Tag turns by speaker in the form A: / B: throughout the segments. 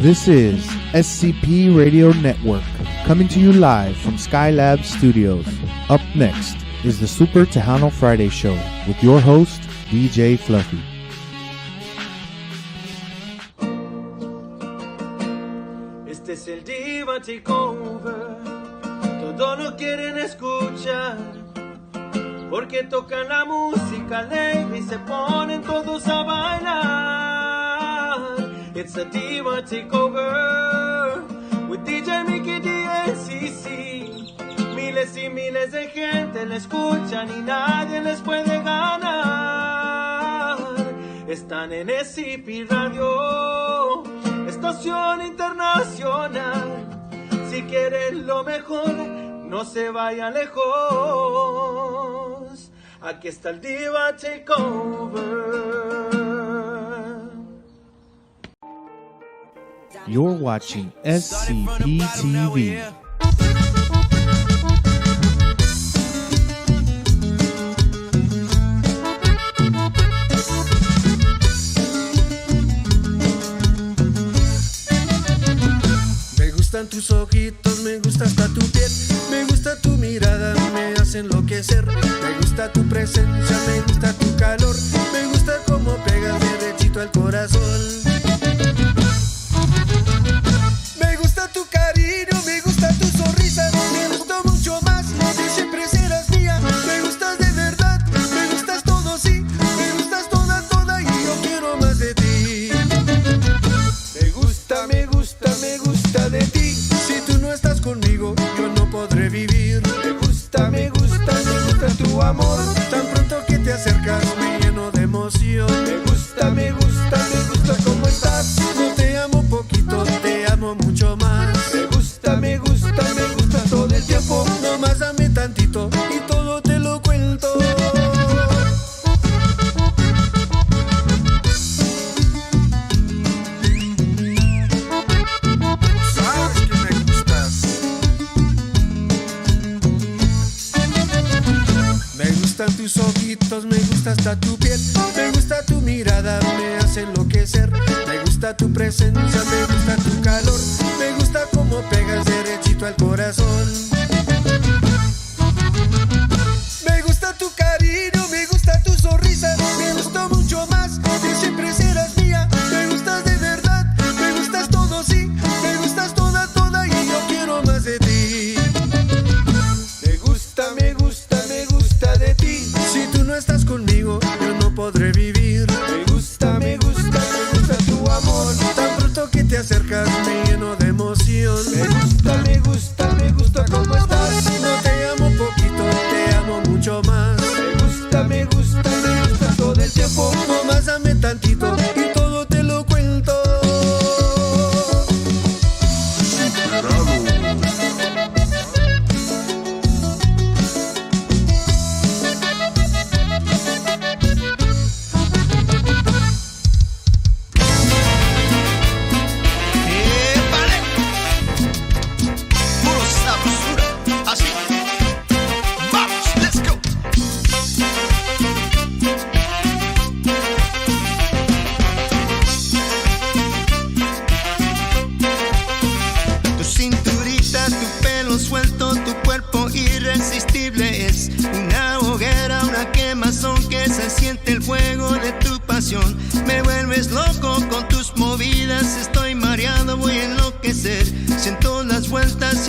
A: This is SCP Radio Network, coming to you live from Skylab Studios. Up next is the Super Tejano Friday Show with your host, DJ Fluffy.
B: Este es el Diva Takeover, todos lo quieren escuchar, porque tocan la música alegre y se ponen todos a bailar. It's a Diva Takeover with DJ Mickey DNCC. Miles y miles de gente la escuchan y nadie les puede ganar. Están en SCP Radio, estación internacional. Si quieren lo mejor, no se vayan lejos. Aquí está el Diva Takeover.
A: You're watching SCP TV.
C: Me gustan tus ojitos, me gusta hasta tu piel, me gusta tu mirada, me hace enloquecer. Me gusta tu presencia, me gusta tu calor, me gusta cómo pegas derechito al corazón. Me gusta tu cariño, me gusta tu sonrisa, me gustó mucho más, que siempre serás mía. Me gustas de verdad, me gustas todo, sí, me gustas toda, toda y yo quiero más de ti. Me gusta, me gusta, me gusta de ti. Si tú no estás conmigo, yo no podré vivir. Me gusta, me gusta, me gusta tu amor. Tan pronto que te acercas, me lleno de emoción. Me gusta, me gusta, me gusta cómo estás. No te amo poquito, te amo mucho más. Me gusta, me gusta, me gusta todo el tiempo. Nomás dame tantito y todo te lo cuento. Me gustan tus ojitos, me gusta hasta tu piel, me gusta tu mirada, me hace enloquecer. Me gusta tu presencia, me gusta tu calor, me gusta cómo pegas derechito al corazón. Me gusta tu cariño, me gusta tu sonrisa, me gustó mucho más, que siempre serás mía. Me gustas de verdad, me gustas todo, sí, me gustas toda, toda y yo quiero más de ti. Me gusta, me gusta, me gusta de ti. Si tú no estás conmigo, yo no podré vivir. Me gusta, me gusta, me gusta tu amor. Tan pronto que te acercas, me lleno de emoción. Me gusta, me gusta, me gusta cómo estás. No te amo poquito, te amo mucho más. Me gusta, me gusta, me gusta todo el tiempo. Nomás dame tantito y todo te lo cuento.
D: Me vuelves loco con tus movidas, estoy mareado, voy a enloquecer. Siento las vueltas,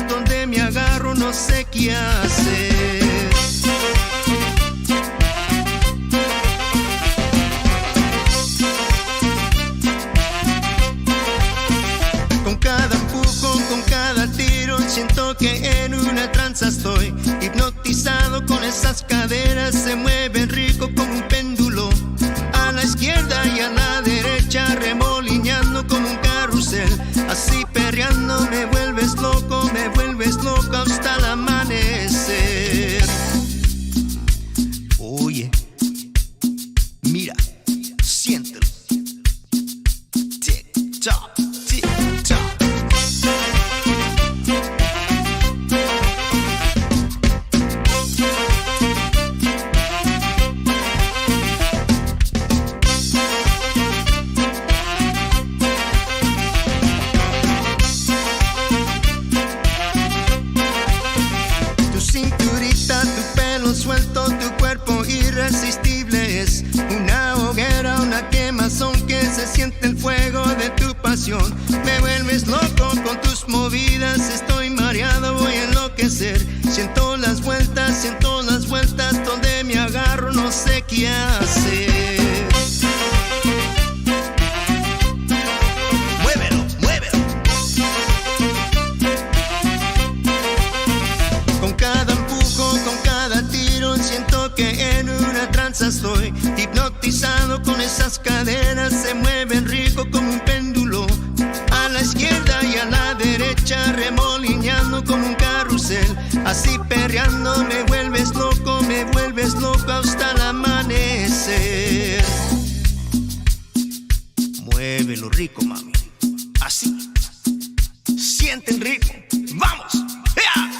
D: donde me agarro no sé qué hacer. Con cada empujón, con cada tiro, siento que en una tranza estoy. Hipnotizado con esas caderas, se mueven rico como un péndulo. A la izquierda y a la derecha, remolineando como un carrusel. Así perreando me vuelves loco hasta el amanecer. Oye, mira, siéntelo. Tic-toc, tic-toc. se siente el fuego de tu pasión. Me vuelves loco con tus movidas, estoy mareado, voy a enloquecer. Siento las vueltas, donde me agarro no sé qué hacer. Muévelo, muévelo. Con cada empujo, con cada tiro, siento que en una tranza estoy. Hipnotizado con esas caderas, se mueven rico como un péndulo. A la izquierda y a la derecha, remolineando como un carrusel. Así perreando me vuelves loco hasta el amanecer. Muévelo rico, mami. Así. Sienten rico. ¡Vamos! ¡Ea!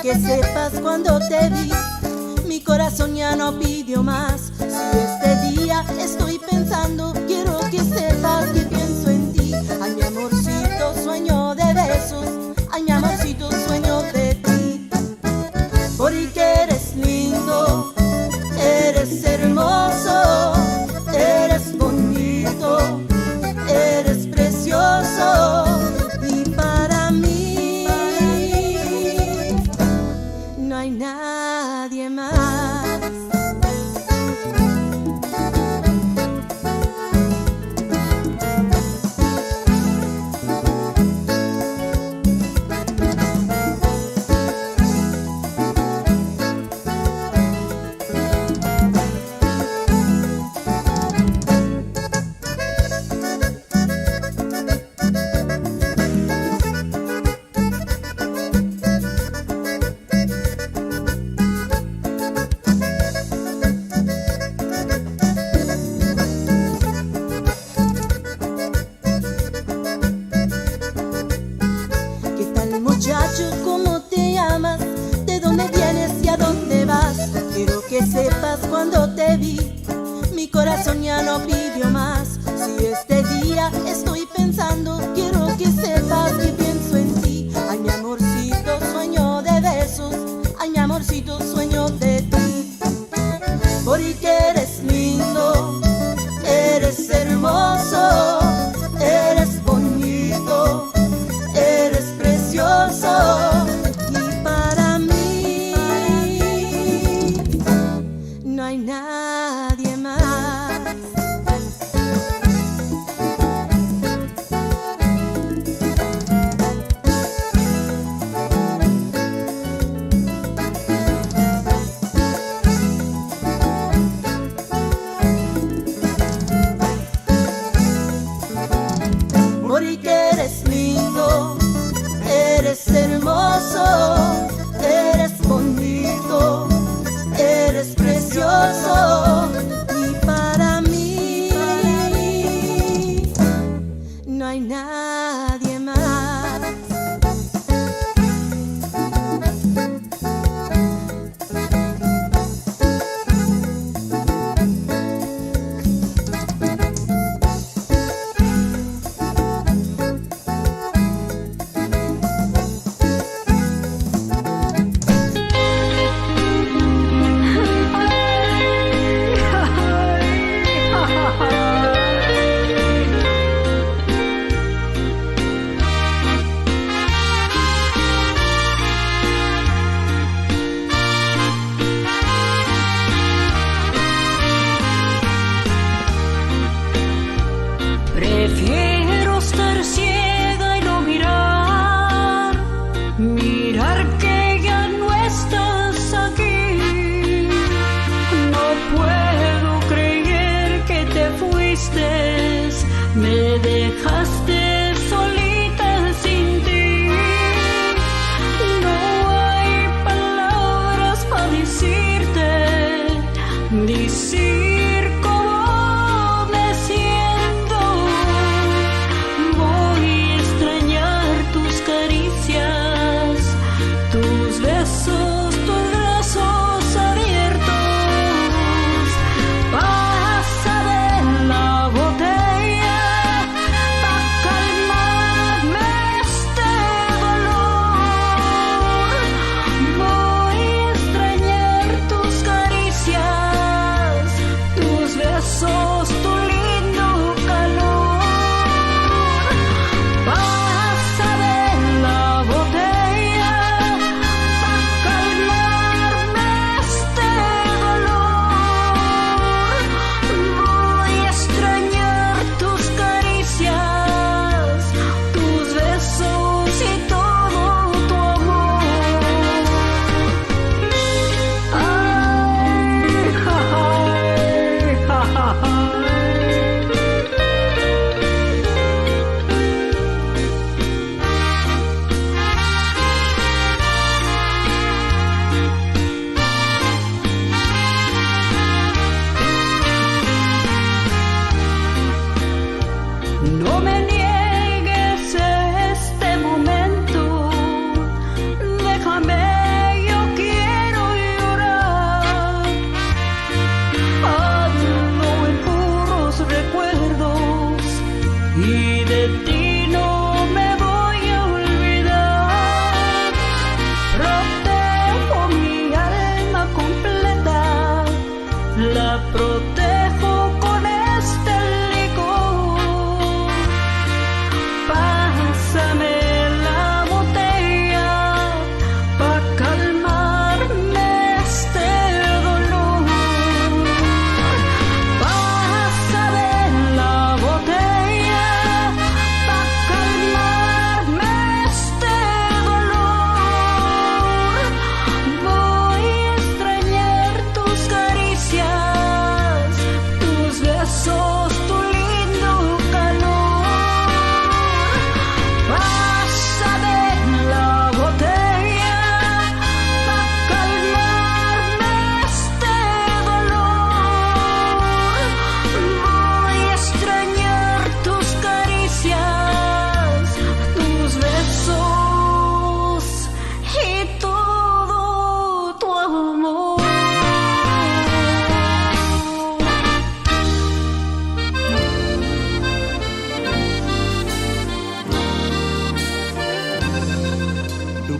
E: que sepas cuando te vi, mi corazón ya no pidió más. Si este día estoy pensando corazón ya no pidió más. Si este día estoy pensando, quiero que sepas que pienso en ti. Ay, mi amorcito, sueño de besos. Ay, mi amorcito, sueño de ti. Porque eres lindo, eres hermoso, eres bonito, eres precioso. Y para mí no hay nadie más. Porque eres lindo, eres hermoso, eres bonito, eres precioso. Y para mí no hay nadie más.
F: Prefiero estar ciega y no mirar, mirar que ya no estás aquí. No puedo creer que te fuiste, me dejaste solita sin ti. No hay palabras para decir cómo me siento. Voy a extrañar tus caricias, tus besos, tus brazos abiertos. Pásame la botella para calmarme este dolor. Voy a extrañar tus caricias, tus besos, tu lindo calor. Pásame la botella para calmarme este dolor. Voy a extrañar tus caricias, tus besos y todo tu amor. Ay, ja, ja, ja, ja. No me niegues este momento, déjame, yo quiero llorar. Ando en puros recuerdos y de ti no me voy a olvidar. Protejo mi alma completa, la protejo con este licor. Pásame la botella para calmarme este dolor. Pásame la botella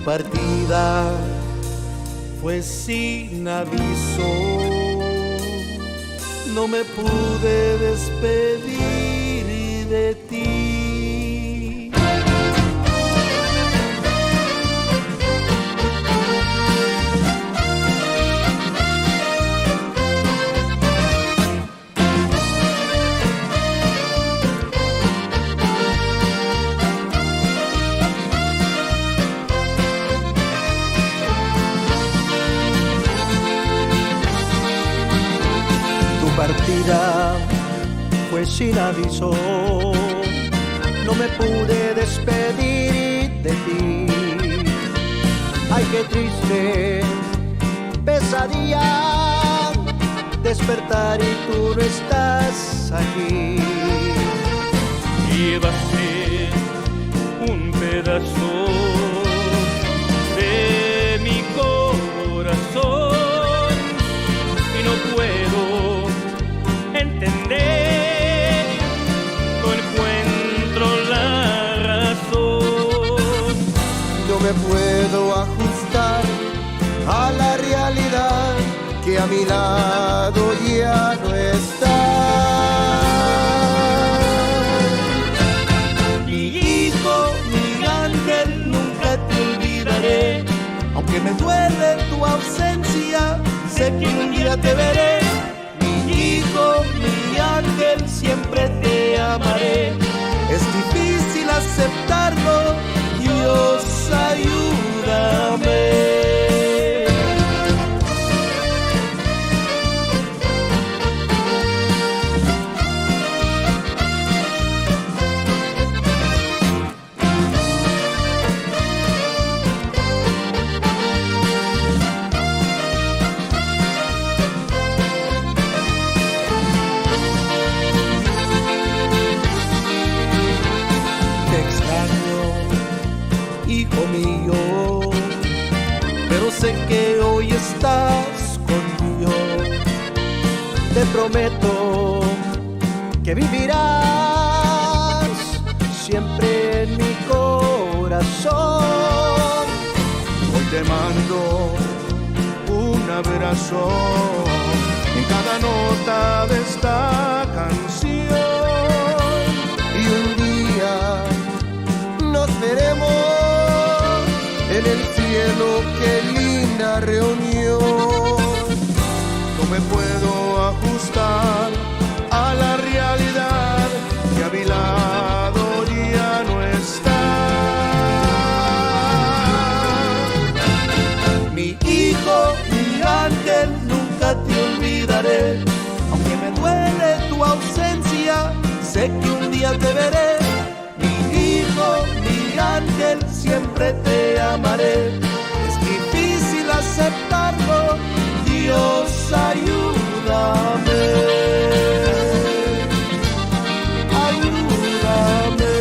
B: partida fue sin aviso, no me pude despedir de ti. Partida fue sin aviso, no me pude despedir de ti. Ay, qué triste pesadilla, despertar y tú no estás aquí. Llévate un pedazo de mi corazón y no puedo entender, no encuentro la razón. No me puedo ajustar a la realidad que a mi lado ya no está. Mi hijo, mi ángel, nunca te olvidaré. Aunque me duele tu ausencia, sé que un día te veré. Mi ángel, siempre te amaré. Es difícil aceptarlo, Dios, ayúdame. Hijo mío, pero sé que hoy estás conmigo. Te prometo que vivirás siempre en mi corazón. Hoy te mando un abrazo en cada nota de esta canción. Y un día nos veremos en el cielo, qué linda reunión. No me puedo ajustar a la realidad que a mi lado ya no está. Mi hijo, mi ángel, nunca te olvidaré. Aunque me duele tu ausencia, sé que un día te veré. Mi hijo, mi ángel, siempre te amaré. Es difícil aceptarlo, Dios, ayúdame. Ayúdame.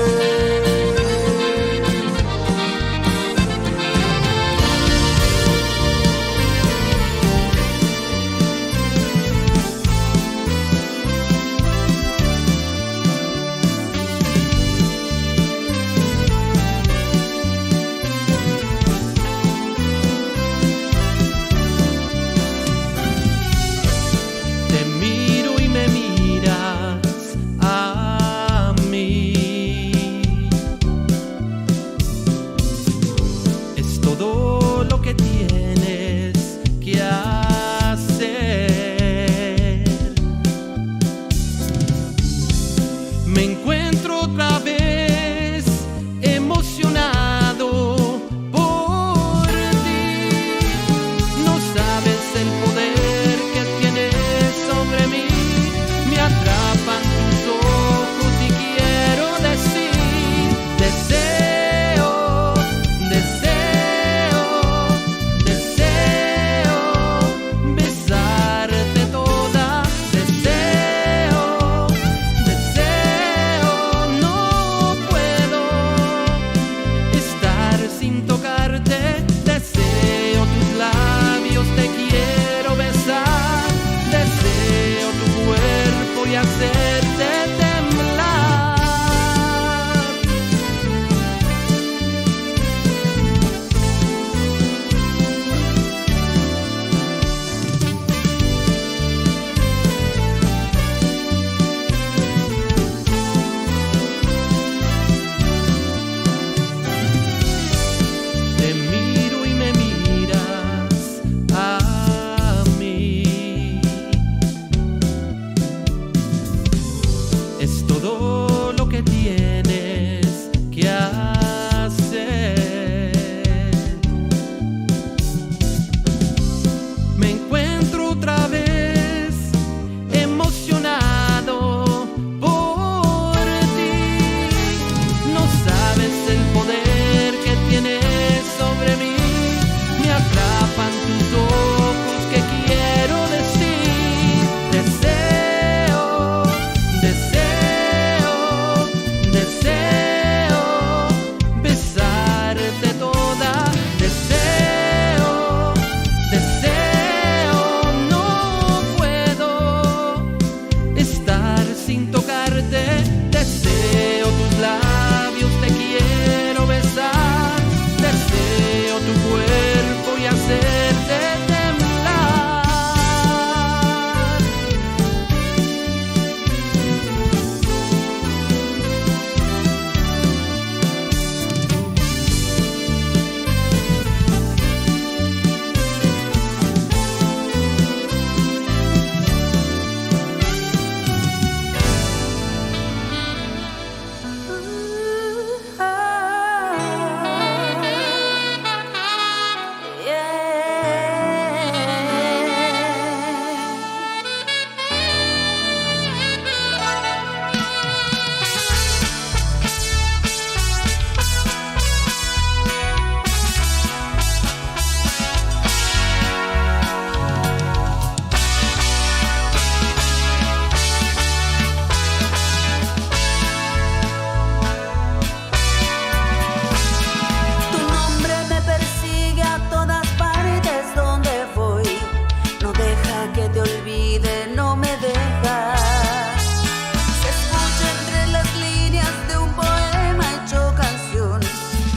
B: todo lo que tienes que hacer. Me encuentro otra vez emocionado por ti. No sabes el poder que tienes sobre mí. Me atrapan tus ojos, que quiero decir. Deseo, deseo, deseo besarte toda. Deseo, deseo, no puedo estar sin tocarte. Deseo tus labios, te quiero besar. Deseo tu cuerpo y hacerte temblar.
E: Tu nombre me persigue a todas partes donde voy. No deja que te olvide, no me deja. Se escucha entre las líneas de un poema hecho canción.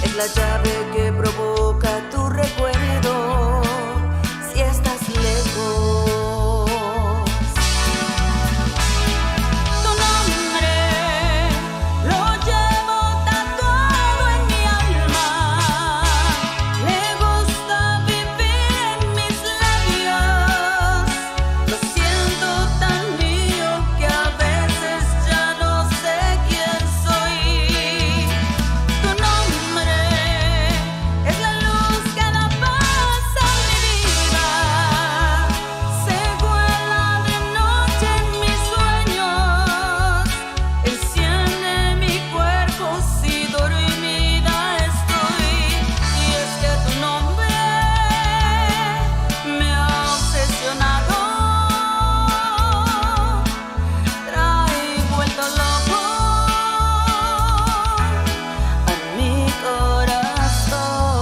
E: Es la llave que provoca tu recuerdo si estás lejos. Tu nombre lo llevo tatuado en mi alma. Le gusta vivir en mis labios. Lo siento tan mío que a veces ya no sé quién soy. Tu nombre es la luz que da paz a mi vida. Se vuela de noche en mis sueños. Enciende mi cuerpo si dormida estoy. Y es que tu nombre me ha obsesionado. Trae vuelto loco a mi corazón.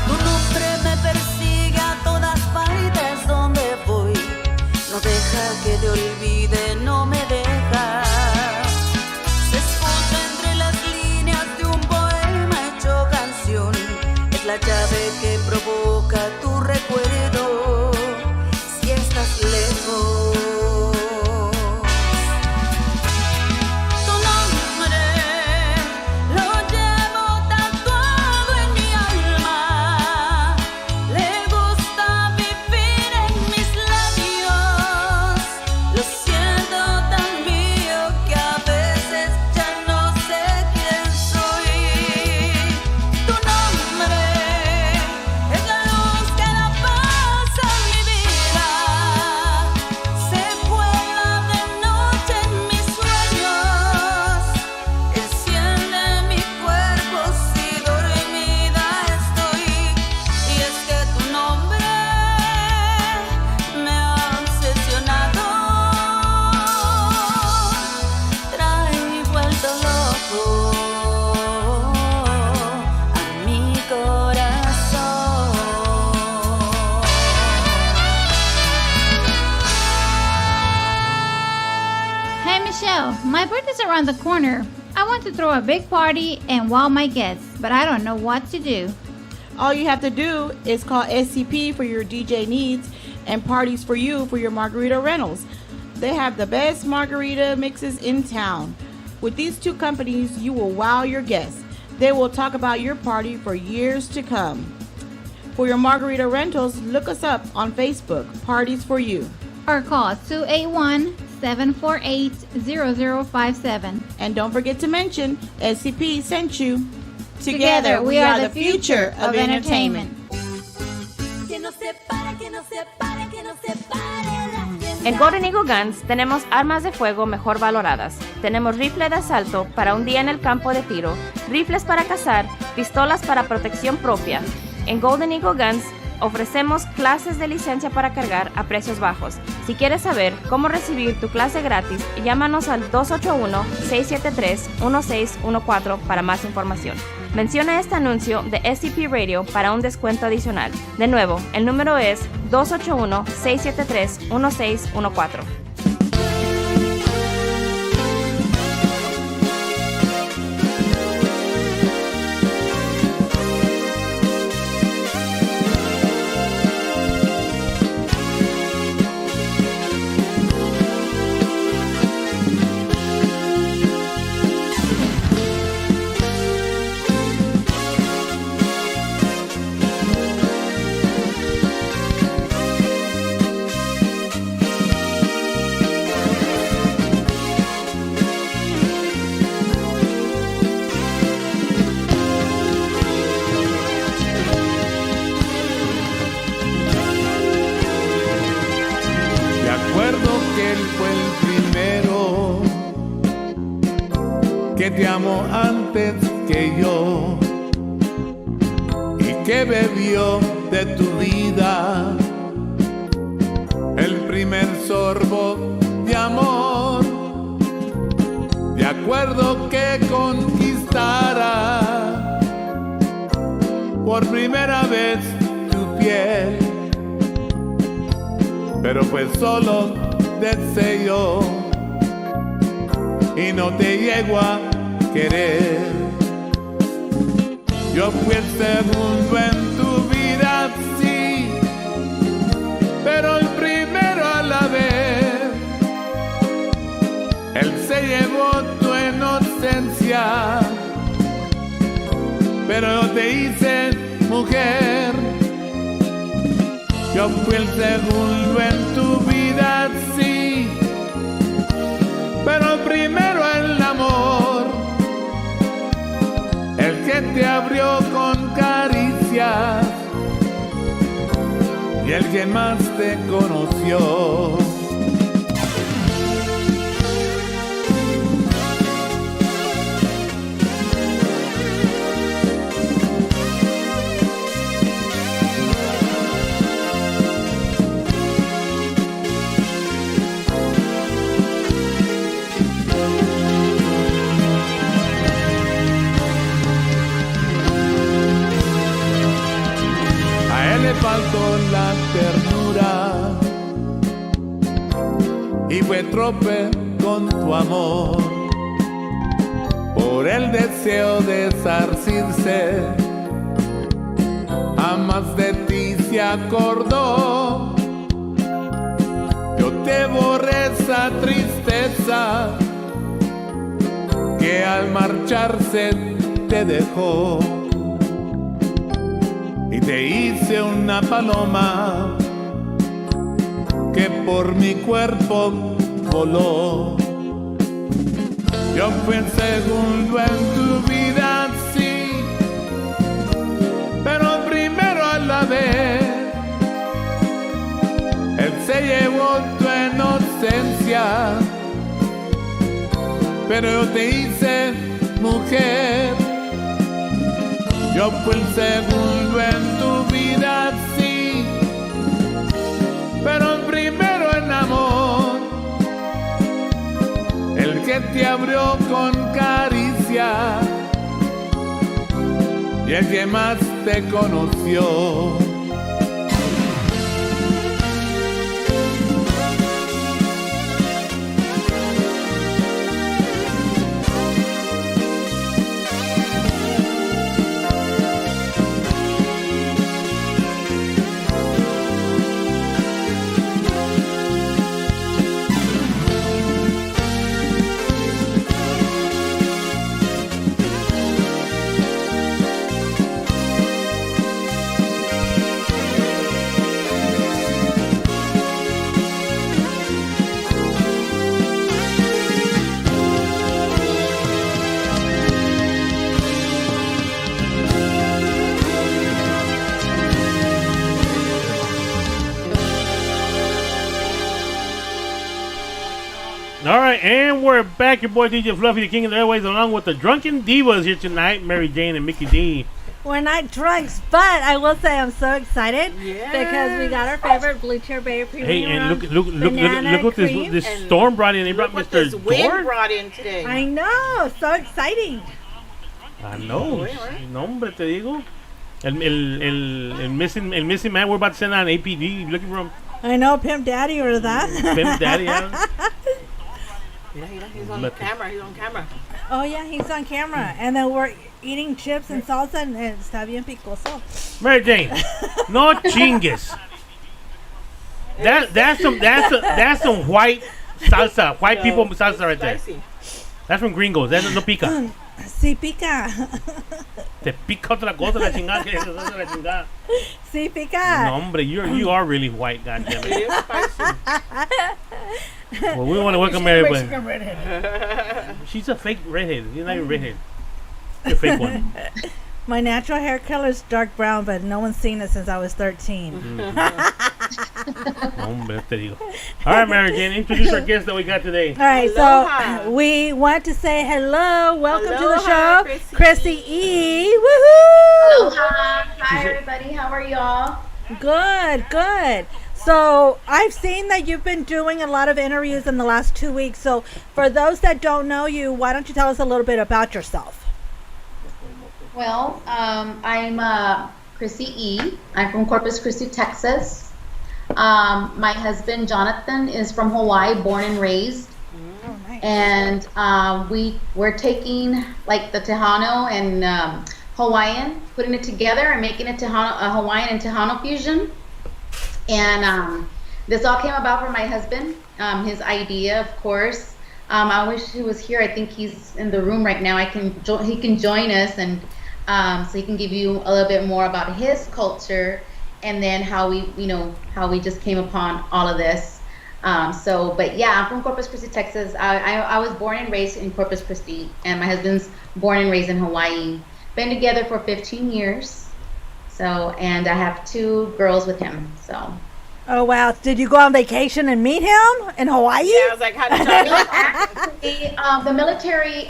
E: Tu nombre me persigue a todas partes donde voy. No deja que te olvide, no me deja. Se escucha entre las líneas de un poema hecho canción. Es la llave que provoca tu recuerdo si estás lejos. Tu nombre lo llevo tatuado en mi alma. Le gusta vivir en mis labios. Lo siento tan mío que a veces ya no sé quién soy. Tu nombre es la luz que da paz a mi vida. Se vuela de noche en mis sueños. Enciende mi cuerpo si dormida estoy. Y es que tu nombre me ha obsesionado. Trae vuelto loco a mi corazón.
G: Hey Michelle, my birthday's around the corner. I want to throw a big party and wow my guests, but I don't know what to do.
H: All you have to do is call SCP for your DJ needs and Parties for You for your margarita rentals. They have the best margarita mixes in town. With these two companies, you will wow your guests. They will talk about your party for years to come. For your margarita rentals, look us up on Facebook, Parties for You.
G: Or call 281-748-0057.
H: And don't forget to mention SCP sent you.
G: Together, we are the future of entertainment.
I: En Golden Eagle Guns tenemos armas de fuego mejor valoradas. Tenemos rifle de asalto para un día en el campo de tiro, rifles para cazar, pistolas para protección propia. En Golden Eagle Guns ofrecemos clases de licencia para cargar a precios bajos. Si quieres saber cómo recibir tu clase gratis, llámanos al 281-673-1614 para más información. Menciona este anuncio de SCP Radio para un descuento adicional. De nuevo, el número es 281-673-1614.
J: Te amo antes que yo y que bebió de tu vida el primer sorbo de amor. De acuerdo que conquistara por primera vez tu piel, pero pues solo deseo y no te llego a querer. Yo fui el segundo en tu vida, sí, pero el primero a la vez. Él se llevó tu inocencia, pero yo te hice mujer. Yo fui el segundo en tu vida, sí, pero el primero el amor, el que te abrió con caricias y el que más te conoció. Le faltó la ternura y fue trope con tu amor. Por el deseo de zarcirse, jamás de ti se acordó. Yo te borré esa tristeza que al marcharse te dejó. Y te hice una paloma que por mi cuerpo voló. Yo fui el segundo en tu vida, sí, pero primero a la vez. Él se llevó tu inocencia, pero yo te hice mujer. Yo fui el segundo en tu vida, sí, pero el primero en amor, el que te abrió con caricia y el que más te conoció.
K: All right, and we're back. Your boy DJ Fluffy, the King of the Airways, along with the Drunken Divas here tonight, Mary Jane and Mickey D.
L: We're not drunks, but I will say I'm so excited because we got our favorite Blue Cherry Premium.
K: Hey, and look what this storm brought in. They brought Mr.
H: This wind
K: Dor.
H: brought in today.
L: I know, so exciting.
K: I know. No, hombre, te digo. El missing man, we're about to send out an APD looking for him.
L: I know, Pimp Daddy or that.
K: Pimp Daddy, yeah.
H: He's on camera.
L: Oh, yeah, he's on camera. And then we're eating chips and salsa and está bien picoso.
K: Mary Jane, no chingues. That's some white salsa, white people salsa right there. That's from Gringos. That's no pica.
L: Sí pica.
K: Te pica otra cosa la chingada que esa salsa la chingada.
L: Sí pica.
K: No, hombre, you are really white, goddamn it. Well, we want to welcome Mary. She's a fake redhead. She's not even redhead. She's a fake one.
L: My natural hair color is dark brown, but no one's seen it since I was 13.
K: Hombre, te digo. All right, Mary Jane, introduce our guest that we got today.
L: All right, so we want to say hello. Welcome to the show, Chrissy E. Woohoo!
M: Aloha. Hi, everybody. How are y'all?
L: Good. So I've seen that you've been doing a lot of interviews in the last 2 weeks. So for those that don't know you, why don't you tell us a little bit about yourself?
M: Well, I'm Chrissy E. I'm from Corpus Christi, Texas. My husband, Jonathan, is from Hawaii, born and raised.
L: Oh, nice.
M: And we're taking like the Tejano and Hawaiian, putting it together and making it a Hawaiian and Tejano fusion. And this all came about from my husband, his idea, of course. I wish he was here. I think he's in the room right now. He can join us, and so he can give you a little bit more about his culture, and then how we just came upon all of this. But yeah, I'm from Corpus Christi, Texas. I was born and raised in Corpus Christi, and my husband's born and raised in Hawaii. Been together for 15 years. So, and I have 2 girls with him. So.
L: Oh wow! Did you go on vacation and meet him in Hawaii?
H: Yeah, I was like, how did y'all
M: Actually, the military.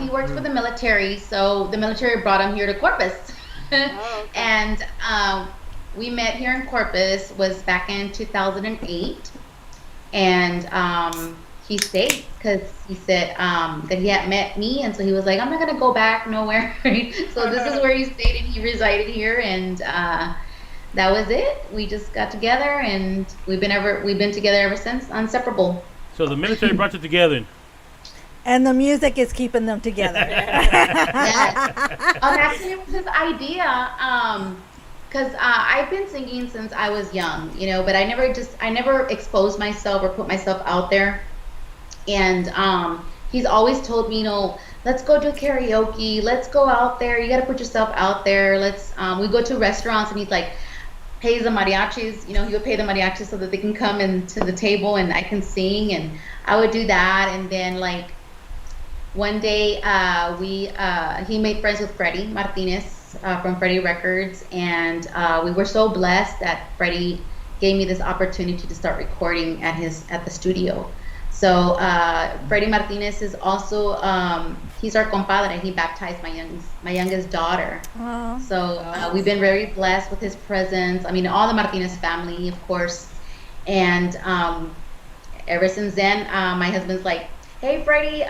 M: He works for the military, so the military brought him here to Corpus. Oh, okay. And we met here in Corpus was back in 2008, and he stayed because he said that he had met me, and so he was like, I'm not gonna go back nowhere. So this is where he stayed, and he resided here, and that was it. We just got together, and we've been together ever since, inseparable.
K: So the military brought you together.
L: And the music is keeping them together.
M: Yes. Actually, it was his idea. Because I've been singing since I was young, but I never exposed myself or put myself out there. And he's always told me, let's go do karaoke. Let's go out there. You got to put yourself out there. We go to restaurants, and he's like, pays the mariachis. He would pay the mariachis so that they can come into the table and I can sing. And I would do that. And then like one day he made friends with Freddie Martinez from Freddie Records. And we were so blessed that Freddie gave me this opportunity to start recording at the studio. So Freddie Martinez is also he's our compadre. He baptized my youngest daughter.
L: Oh,
M: so we've been very blessed with his presence. I mean, all the Martinez family, of course. And ever since then, my husband's like, "Hey, Freddie,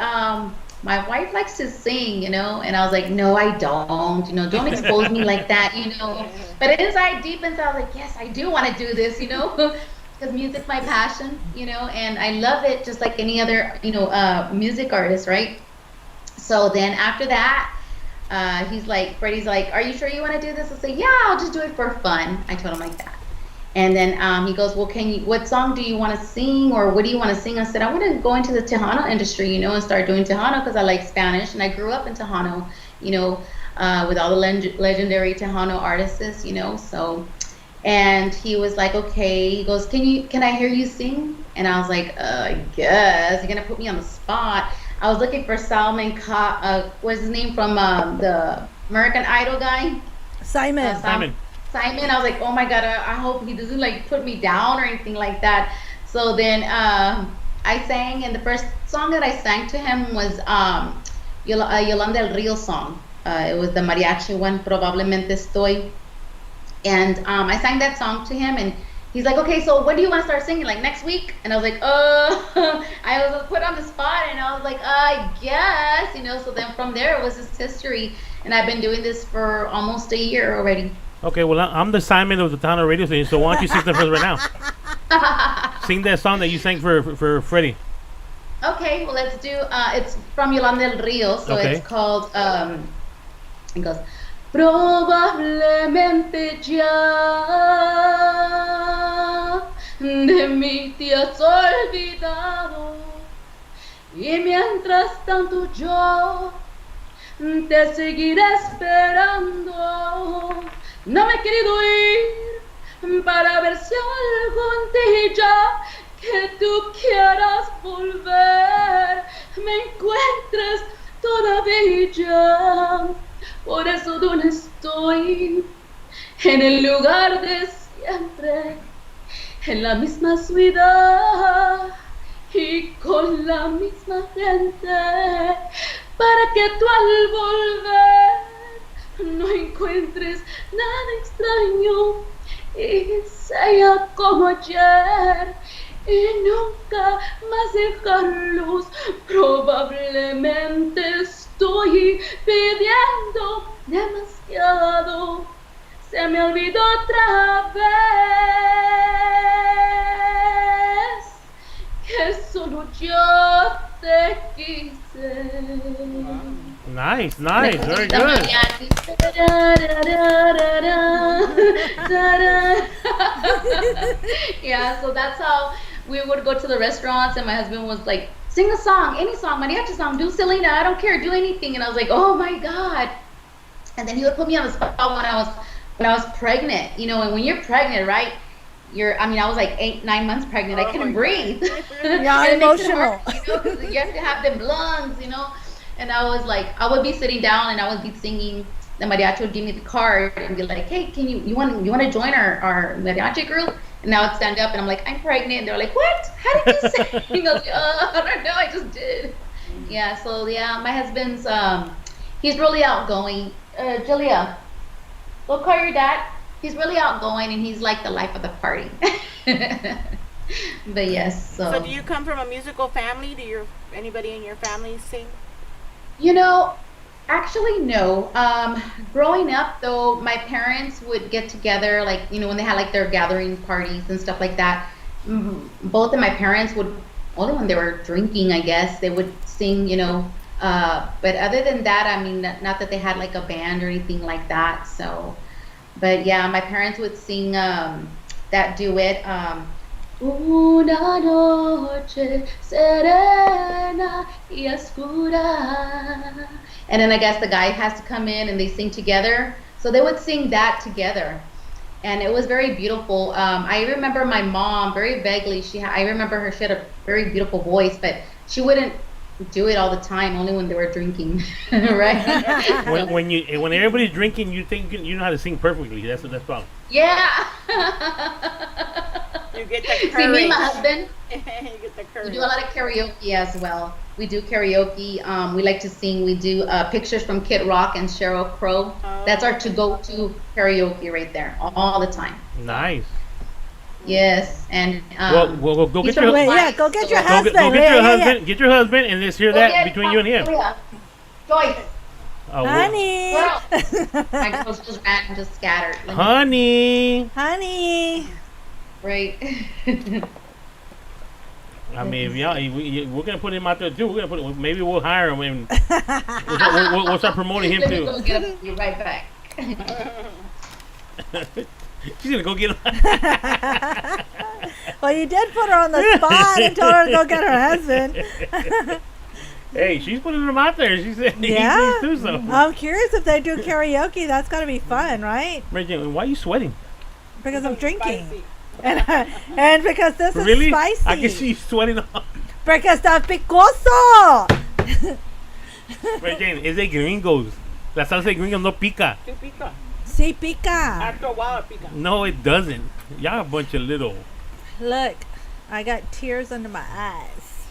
M: my wife likes to sing, And I was like, "No, I don't. Don't expose me like that, But deep inside, I was like, "Yes, I do want to do this, Because music's my passion, and I love it just like any other, music artist, right? So then after that, Freddie's like, "Are you sure you want to do this?" I say, "Yeah, I'll just do it for fun." I told him like that. And then he goes, "Well, what song do you want to sing, or what do you want to sing?" I said, "I want to go into the Tejano industry, and start doing Tejano because I like Spanish, and I grew up in Tejano, with all the legendary Tejano artists, so." And he was like, "Okay." He goes, "Can I hear you sing?" And I was like, "I guess you're gonna put me on the spot." I was looking for Salman what's his name from the American Idol guy?
L: Simon.
K: Simon.
M: I was like, "Oh my God, I hope he doesn't like put me down or anything like that." So then I I sang, and the first song that I sang to him was Yolanda El Rio song. It was the mariachi one, Probablemente Estoy. And I sang that song to him, and he's like, okay, so when do you want to start singing? Like next week? And I was like, I was put on the spot, and I was like, I guess, So then from there, it was just history, and I've been doing this for almost a year already.
K: Okay, well, I'm the Simon of the Tejano radio station, so why don't you sing that for us right now? Sing that song that you sang for Freddie.
M: Okay, well, let's do, it's from Yolanda El Rio, so
K: Okay.
M: it's called, it goes, probablemente ya de mí te has olvidado, y mientras tanto yo te seguiré esperando. No me he querido ir para ver si algún día que tú quieras volver me encuentres todavía. Por eso donde estoy, en el lugar de siempre, en la misma ciudad y con la misma gente, para que tú al volver no encuentres nada extraño y sea como ayer y nunca más dejarlos. Probablemente estoy pidiendo demasiado, se me olvidó otra vez que solo yo te quise.
K: Nice, very good.
M: Yeah, so that's how we would go to the restaurants, and my husband was like, sing a song, any song, mariachi song, do Selena, I don't care, do anything. And I was like, oh my God. And then he would put me on the spot when I was pregnant, and when you're pregnant, right? I was like 8-9 months pregnant. I couldn't breathe.
L: Yeah, emotional.
M: Because you have to have them lungs, And I was like, I would be sitting down and I would be singing. The mariachi would give me the card and be like, hey, can you want to join our mariachi group? And I would stand up and I'm like, I'm pregnant. And they're like, what? How did you sing? I was like, I don't know, I just did. Yeah, so yeah, my husband's he's really outgoing. Julia, go call your dad. He's really outgoing and he's like the life of the party. But yes,
H: So do you come from a musical family? Do anybody in your family sing?
M: Actually no. Growing up though, my parents would get together, like, when they had like their gathering parties and stuff like that. Both of my parents would, only when they were drinking, I guess, they would sing, but other than that, I mean, not that they had like a band or anything like that. So, but yeah, my parents would sing that duet, Una noche serena y oscura. And then I guess the guy has to come in and they sing together. So they would sing that together. And it was very beautiful. I remember my mom very vaguely. I remember her. She had a very beautiful voice, but she wouldn't do it all the time. Only when they were drinking, right?
K: when everybody's drinking, you think you know how to sing perfectly. That's the problem.
M: Yeah.
H: You get the courage.
M: See, me and my husband,
H: You get the courage.
M: we do a lot of karaoke as well. We do karaoke. We like to sing. We do Pictures from Kid Rock and Sheryl Crow. That's our to-go-to karaoke right there, all the time.
K: Nice.
M: Yes, and
K: well, go get your
L: husband.
K: Go get your husband. Get your husband, and let's hear that between you and him.
M: Joyce.
L: Honey.
M: Girl. My girls just ran and just scattered.
K: Honey.
M: Right.
K: I mean, we're gonna put him out there too. Maybe we'll hire him and we'll start promoting him too.
M: Let me go get him. Be right back.
K: She's gonna go get him.
L: Well, you did put her on the spot and told her to go get her husband.
K: Hey, she's putting him out there. She said he
L: Yeah.
K: needs to do something.
L: I'm curious if they do karaoke. That's got to be fun, right?
K: Reggie, why are you sweating?
L: Because I'm drinking. And because this
K: Really?
L: is spicy.
K: I can see you sweating.
L: Because está picoso.
K: Reggie, es de gringos. La salsa de gringos no pica.
H: Sí pica.
L: Sí pica.
H: After a while, it pica.
K: No, it doesn't. Y'all a bunch of little.
L: Look, I got tears under my eyes.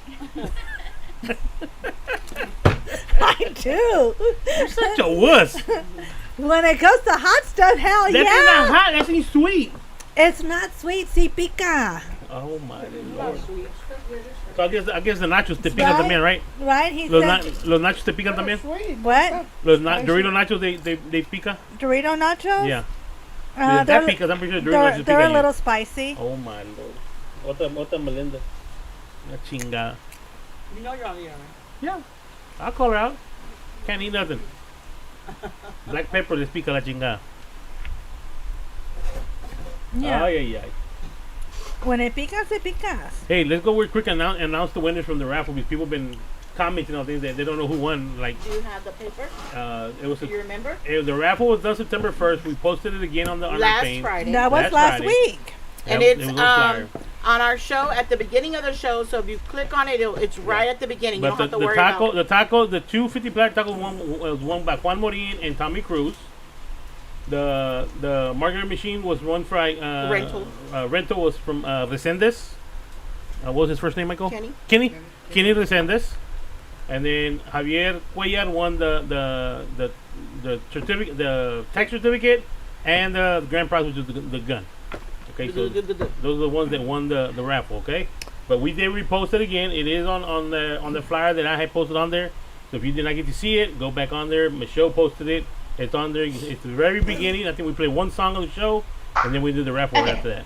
L: I do.
K: You're such a wuss.
L: When it comes to hot stuff, hell
K: That's
L: yeah.
K: not hot. That's ain't sweet.
L: It's not sweet, si pica.
K: Oh my lord. So I guess the nachos te pican también, right?
L: Right? He
K: Los,
L: said.
K: los nachos te pican también.
L: What?
K: Dorito nachos they pica.
L: Dorito nachos?
K: Yeah.
L: They're,
K: That picas. I'm pretty sure Dorito nachos
L: they're
K: pican
L: a little spicy.
K: Oh my lord. Otra Melinda. Una chingada.
H: You know you're on the air, right?
K: Yeah. I'll call her out. Can't eat nothing. Black pepper les pica la chingada.
L: Yeah.
K: Ay, ay, ay.
L: When it picas, it picas.
K: Hey, let's go real quick and announce the winners from the raffle because people have been commenting on things that they don't know who won. Like,
H: Do you have the paper?
K: It was.
H: Do you remember?
K: The raffle was done September 1st. We posted it again on our
H: Last
K: page.
H: Friday.
L: That was last
K: Friday.
L: week.
H: And
K: Yep,
H: it's
K: it was on flyer.
H: on our show at the beginning of the show. So if you click on it, it's right at the beginning. You
K: But
H: don't have to
K: the
H: worry
K: taco,
H: about.
K: the 250 black tacos was won by Juan Morin and Tommy Cruz. The margarita machine was won by
H: Rental.
K: Rental was from Resendes. What was his first name, Michael?
H: Kenny.
K: Kenny Resendes. And then Javier Cuellar won the certificate, the tax certificate, and the grand prize, which is the gun. Okay, so those are the ones that won the raffle. Okay, but we did repost it again. It is on the flyer that I had posted on there. So if you did not get to see it, go back on there. Michelle posted it. It's on there. It's the very beginning. I think we played one song on the show, and then we did the raffle right after that.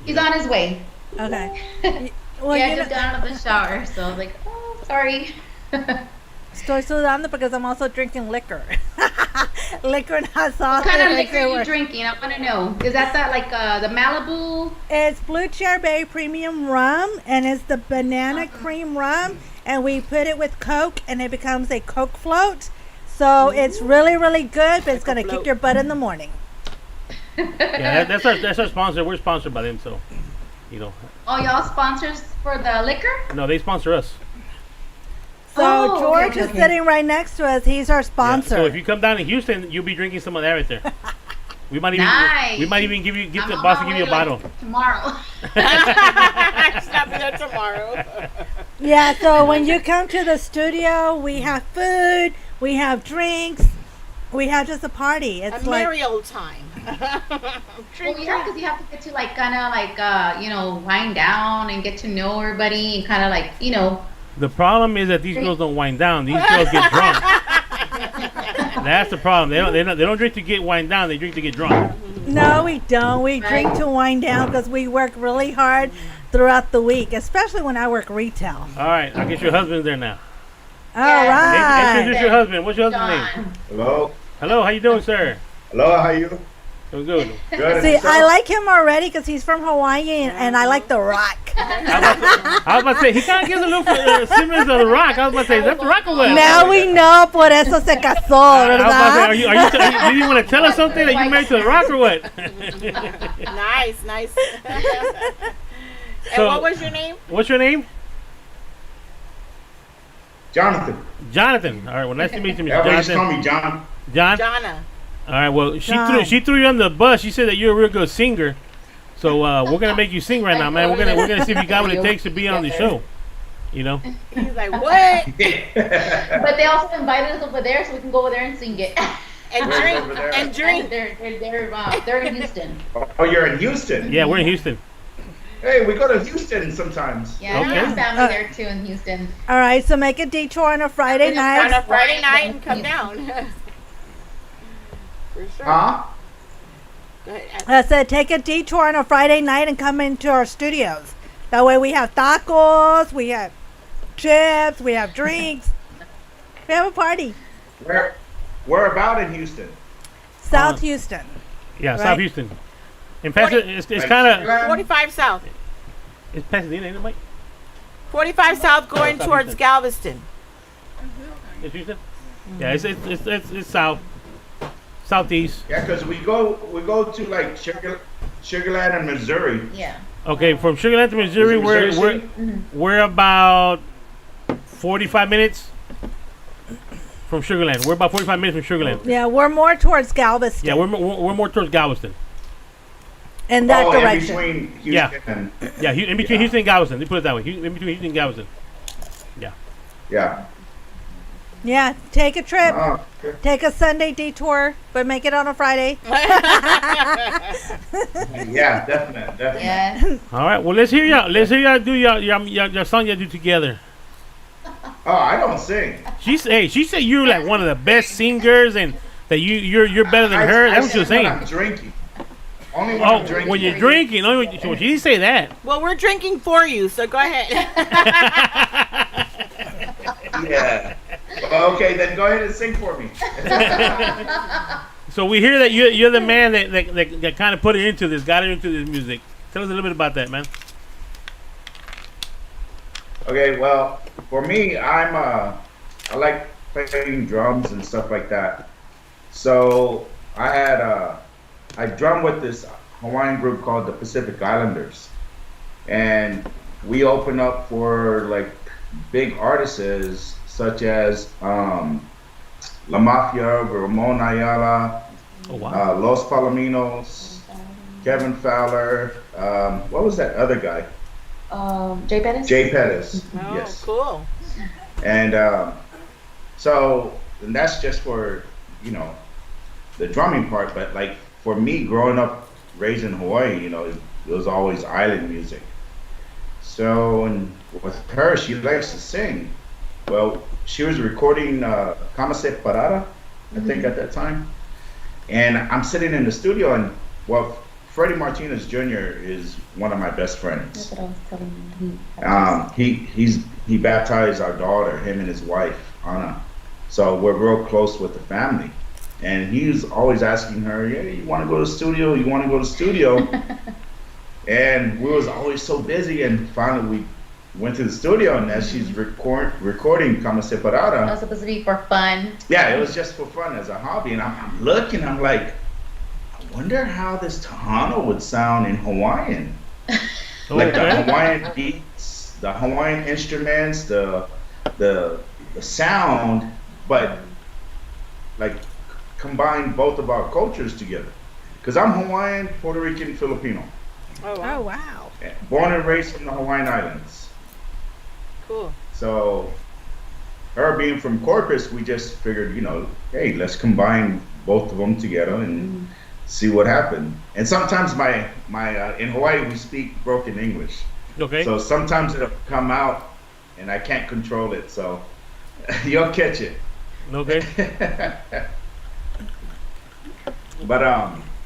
M: He's on his way.
L: Okay. Well,
M: Yeah,
L: you
M: I just got out of the shower, so I was like, oh, sorry.
L: Estoy sudando because I'm also drinking liquor. Liquor not sauce.
M: What kind of liquor are you drinking? I want to know. Is that the Malibu?
L: It's Blue Cherry Berry Premium Rum, and it's the banana cream rum, and we put it with Coke, and it becomes a Coke float. So it's really, really good, but it's going to kick your butt in the morning.
K: Yeah, that's our sponsor. We're sponsored by them, so you know.
M: Oh, y'all sponsors for the liquor?
K: No, they sponsor us.
L: So George is sitting right next to us. He's our sponsor.
K: So if you come down to Houston, you'll be drinking some of that right there. We might even
M: Nice.
K: we might even get
M: I'm
K: the
M: on
K: boss to
M: my
K: give you a
M: way,
K: bottle.
M: Tomorrow.
H: Stop there tomorrow.
L: Yeah, so when you come to the studio, we have food, we have drinks, we have just a party. It's
H: A
L: like
H: merry old time.
M: Well, yeah, because you have to get to wind down and get to know everybody and kind of
K: The problem is that these girls don't wind down. These girls get drunk. That's the problem. They don't drink to get wind down. They drink to get drunk.
L: no, we don't. We drink to wind down because we work really hard throughout the week, especially when I work retail.
K: All right, I guess your husband's there now.
L: All right.
K: Introduce your husband. What's your husband's name?
N: Hello.
K: Hello, how you doing, sir?
N: Hello, how you?
K: Doing good.
N: Good.
L: See, I like him already because he's from Hawaii and I like The Rock.
K: I was about to say, he kind of gives a little similar to The Rock. I was about to say, is that The Rock or what?
L: Now we know por eso se casó,
K: I was about to
L: ¿verdad?
K: say, are you want to tell us something that you married to The Rock or what?
H: Nice. And
K: So-
H: what was your name?
K: What's your name?
N: Jonathan.
K: Jonathan. All right, well, nice to meet you, Mr.
N: Everybody just call
K: Jonathan.
N: me John.
K: John?
H: Jonna.
K: All right, well,
L: John.
K: she threw you on the bus. She said that you're a real good singer. So we're going to make you sing right now, man. We're gonna see if you got what it takes to be on the show. You know?
H: He's like, what?
M: But they also invited us over there so we can go over there and sing it.
H: And
N: Where's
H: drink.
N: over there?
H: And drink.
M: They're in Houston.
N: Oh, you're in Houston?
K: Yeah, we're in Houston.
N: Hey, we go to Houston sometimes.
M: Yeah,
K: Okay.
M: we have family there too in Houston.
L: All right, so make a detour on a Friday
H: On
L: night.
H: a Friday night and come down. For sure.
N: Huh?
H: Go ahead.
L: I said take a detour on a Friday night and come into our studios. That way we have tacos, we have chips, we have drinks. We have a party.
N: Where about in Houston?
L: South Houston.
K: Yeah,
L: Right.
K: South Houston. In fact, it's
N: Like
K: kind of...
N: Sugarland?
H: 45 South.
K: It's Pasadena, ain't it, Mike?
H: 45 South going
K: South
H: towards
K: Houston.
H: Galveston.
K: It's Houston? Yeah, it's south. Southeast.
N: Yeah, because we go to like Sugarland and Missouri.
M: Yeah.
K: Okay, from Sugar Land to Missouri,
N: Is it Missouri City?
K: we're about 45 minutes from Sugar Land. We're about 45 minutes from Sugar Land.
L: Yeah, we're more towards Galveston.
K: Yeah, we're more towards Galveston.
L: in that
N: in
L: direction.
N: between Houston
K: Yeah.
N: and
K: Yeah, in between Houston and Galveston. They put it that way. In between Houston and Galveston. Yeah.
N: Yeah.
L: Yeah, take a trip.
N: Oh, okay.
L: Take a Sunday detour, but make it on a Friday.
N: Yeah, definitely.
M: Yes.
K: All right. Well, let's hear y'all. Let's hear y'all do your song y'all do together.
N: Oh, I don't sing.
K: She said you're like one of the best singers and that you're better than her. That's what she was
N: sing
K: saying.
N: when I'm drinking. Only when I'm drinking.
K: When you're drinking. Only when, she didn't say that.
H: Well, we're drinking for you, so go ahead.
N: Yeah. Well, okay, then go ahead and sing for me.
K: So we hear that you're the man that kind of put it into this, got it into this music. Tell us a little bit about that, man.
N: Okay, well, for me, I like playing drums and stuff like that. So I drum with this Hawaiian group called the Pacific Islanders, and we open up for like big artists such as La Mafia, Ramon Ayala, Los Palominos, Kevin Fowler. What was that other guy?
M: Jay Pettis?
N: Jay Pettis.
H: Oh,
N: Yes.
H: cool.
N: And and that's just for, the drumming part. But like for me, growing up, raised in Hawaii, it was always island music. So, and with her, she likes to sing. Well, she was recording Kamase Parada, I think at that time. And I'm sitting in the studio, and Freddie Martinez Jr. is one of my best friends.
M: That's what I was telling you.
N: He baptized our daughter, him and his wife, Anna. So we're real close with the family. And he's always asking her, "Yeah, you want to go to the studio? You want to go to the studio?" And we was always so busy, and finally we went to the studio, and as she's recording Kama
M: That was
N: Separada.
M: supposed to be for fun.
N: Yeah, it was just for fun as a hobby. And I'm looking, I'm like, I wonder how this Tejano would sound in Hawaiian. Like the Hawaiian beats, the Hawaiian instruments, the sound, but like combine both of our cultures together. Because I'm Hawaiian, Puerto Rican, Filipino.
H: Oh, wow.
N: Born and raised from the Hawaiian Islands.
H: Cool.
N: So, her being from Corpus, we just figured, hey, let's combine both of them together and see what happened. And sometimes my in Hawaii we speak broken English.
K: Okay.
N: So sometimes it'll come out and I can't control it. So you'll catch it.
K: Okay.
N: But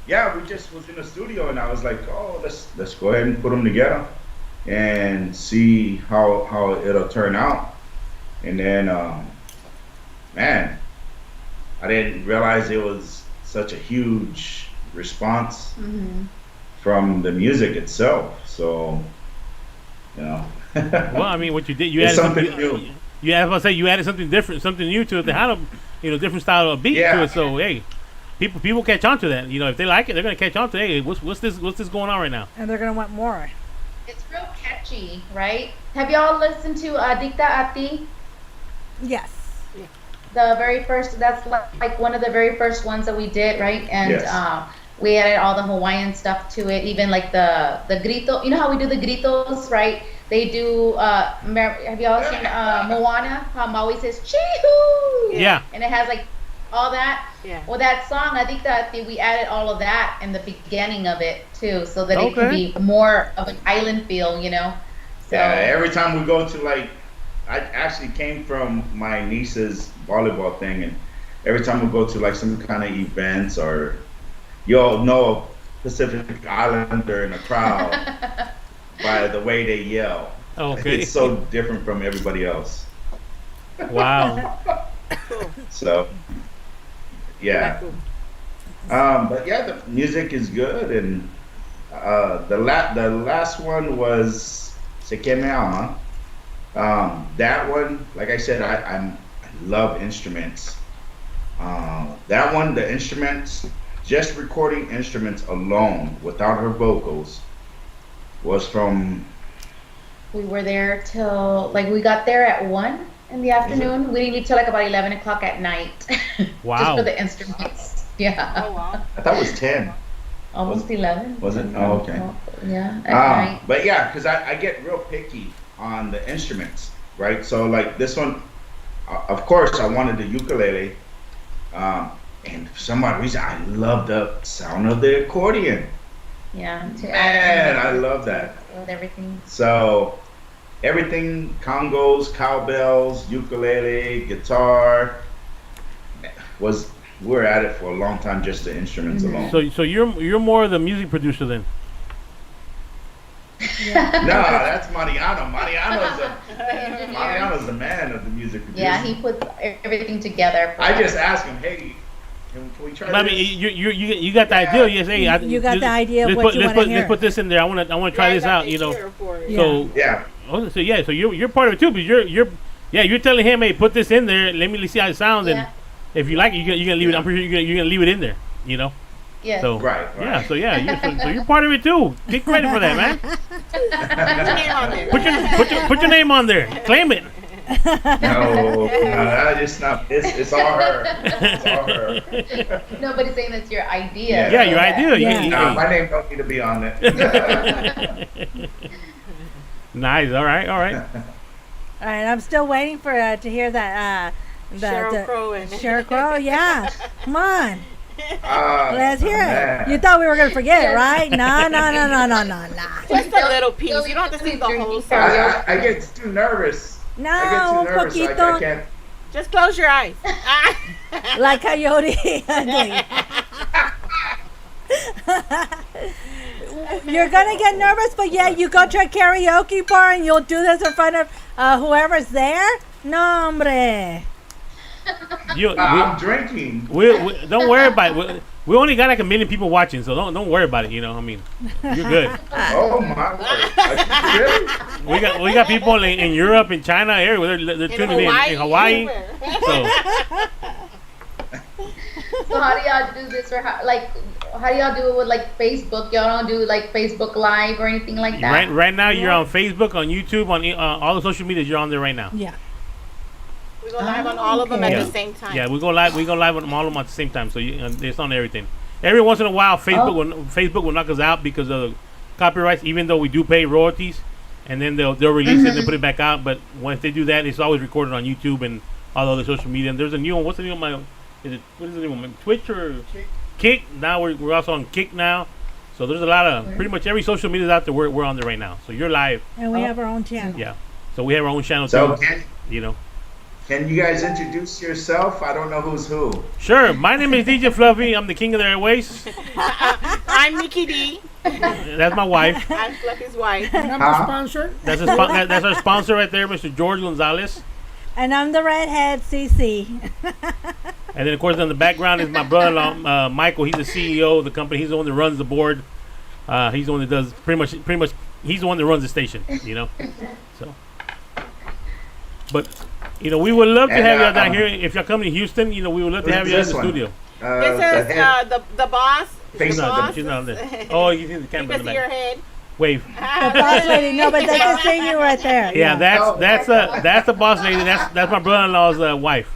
N: yeah, we just was in the studio and I was like, oh, let's go ahead and put them together and see how it'll turn out. And then, man, I didn't realize it was such a huge response from the music itself. So,
K: Well, I mean, what you did, you
N: it's
K: added
N: something
K: something
N: new.
K: You added something different, something new to it. They had a different style of beat to it. So hey, people catch on to that. If they like it, they're gonna catch on to. Hey, what's this going on right now?
L: And they're gonna want more.
M: It's real catchy, right? Have y'all listened to Adicta a Ti?
L: Yes.
M: The very first, that's like one of the very first ones that we did, right? And
N: Yes.
M: we added all the Hawaiian stuff to it, even like the grito. You know how we do the gritos, right? They do, have y'all seen Moana? How Maui says, "Chee-hoo!"
K: Yeah.
M: And it has like all that.
H: Yeah.
M: Well, that song, I think that we added all of that in the beginning of it too, so that it can be more of an island feel, So,
N: Yeah, every time we go to I actually came from my niece's volleyball thing, and every time we go to like some kind of events or you'll know a Pacific Islander in a crowd by the way they yell.
K: Okay.
N: It's so different from everybody else.
K: Wow.
N: So, yeah. But yeah, the music is good, and the last one was Se Que Me Ama. That one, like I said, I love instruments. That one, the instruments, just recording instruments alone without her vocals, was from.
M: we were there till we got there at 1 in the afternoon. We didn't leave till about 11 o'clock at night.
K: Wow.
M: Just for the instruments. Yeah.
H: Oh, wow.
N: I thought it was 10.
M: Almost 11.
N: Was it? Oh, okay.
M: Yeah. At night.
N: But yeah, because I get real picky on the instruments. right? So like this one, of course, I wanted the ukulele, and for some odd reason, I love the sound of the accordion.
M: Yeah.
N: Man, I love that.
M: With everything.
N: So everything, congos, cowbells, ukulele, guitar, we're at it for a long time, just the instruments alone.
K: So you're more of the music producer then?
N: No, that's Mariano. Mariano's the man of the music producer.
M: Yeah, he puts everything together.
N: I just asked him, hey, can we try
K: I
N: this?
K: mean, you got the idea. Yes, hey,
L: You got the idea of what you want to hear.
K: Let's put this in there. I want to try this out. You know. So
N: yeah.
K: So you're part of it too, but you're telling him, hey, put this in there. Let me see how it sounds, and if you like it, you're gonna leave it. I'm pretty sure you're gonna leave it in there. You know.
M: Yeah.
K: So
N: right.
K: Yeah. So you're part of it too. Get credit for that, man. Put your name on there. Claim it.
N: No, it's not. It's all her. It's all her.
M: Nobody's saying that's your idea.
K: Yeah, your idea.
L: Yeah.
N: No, my name don't need to be on it.
K: Nice. All right.
L: All right, I'm still waiting for to hear that.
O: Sheryl Crow and
L: Sheryl Crow. Yeah, come on. Let's hear
N: man.
L: it. You thought we were gonna forget it, right? No.
O: Just a little piece. You don't have to sing the whole song.
N: I get too nervous.
L: No,
N: I get too nervous. I can't.
O: Just close your eyes.
L: Like Coyote Ugly. You're gonna get nervous, but yeah, you go to a karaoke bar and you'll do this in front of whoever's there. No, hombre.
N: I'm drinking.
K: We don't worry about it. We only got like 1 million people watching, so don't worry about it. You know, I mean, you're good.
N: Oh my word! Really?
K: We got people in Europe, in China, everywhere. They're tuning in Hawaii. So
M: how do y'all do this, or how do y'all do it with like Facebook? Y'all don't do like Facebook Live or anything like that?
K: Right now, you're on Facebook, on YouTube, on all the social medias. You're on there right now.
L: Yeah.
O: We go live on all of them at the same time.
K: Yeah, we go live on all of them at the same time. So it's on everything. Every once in a while, Facebook will knock us out because of the copyrights, even though we do pay royalties, and then they'll release it and put it back out. But once they do that, it's always recorded on YouTube and all the other social media. And there's a new one. What's the name of my? What is the name of my Twitch or Kick? Now we're also on Kick now. So there's a lot of pretty much every social media out there. We're on there right now. So you're live.
L: And we have our own channel.
K: Yeah. So we have our own channel
N: So
K: too. You know.
N: Can you guys introduce yourself? I don't know who's who.
K: Sure. My name is DJ Fluffy. I'm the king of the airways.
O: I'm Nikki D.
K: That's my wife.
O: I'm Fluffy's wife.
P: And I'm the sponsor.
K: That's our sponsor right there, Mr. George Gonzalez.
L: And I'm the redhead, CC.
K: And then, of course, in the background is my brother-in-law, Michael. He's the CEO of the company. He's the one that runs the board. He's the one that does pretty much. He's the one that runs the station. You know. So, but we would love to have y'all down here. If y'all come to Houston, we would love to have you in the studio.
O: This is the boss.
K: She's not there. Oh, you see the camera in the
O: You can see your
K: back.
O: head.
K: Wave.
L: The boss lady. No, but they can see you right there.
K: Yeah, that's the boss lady. That's my brother-in-law's wife.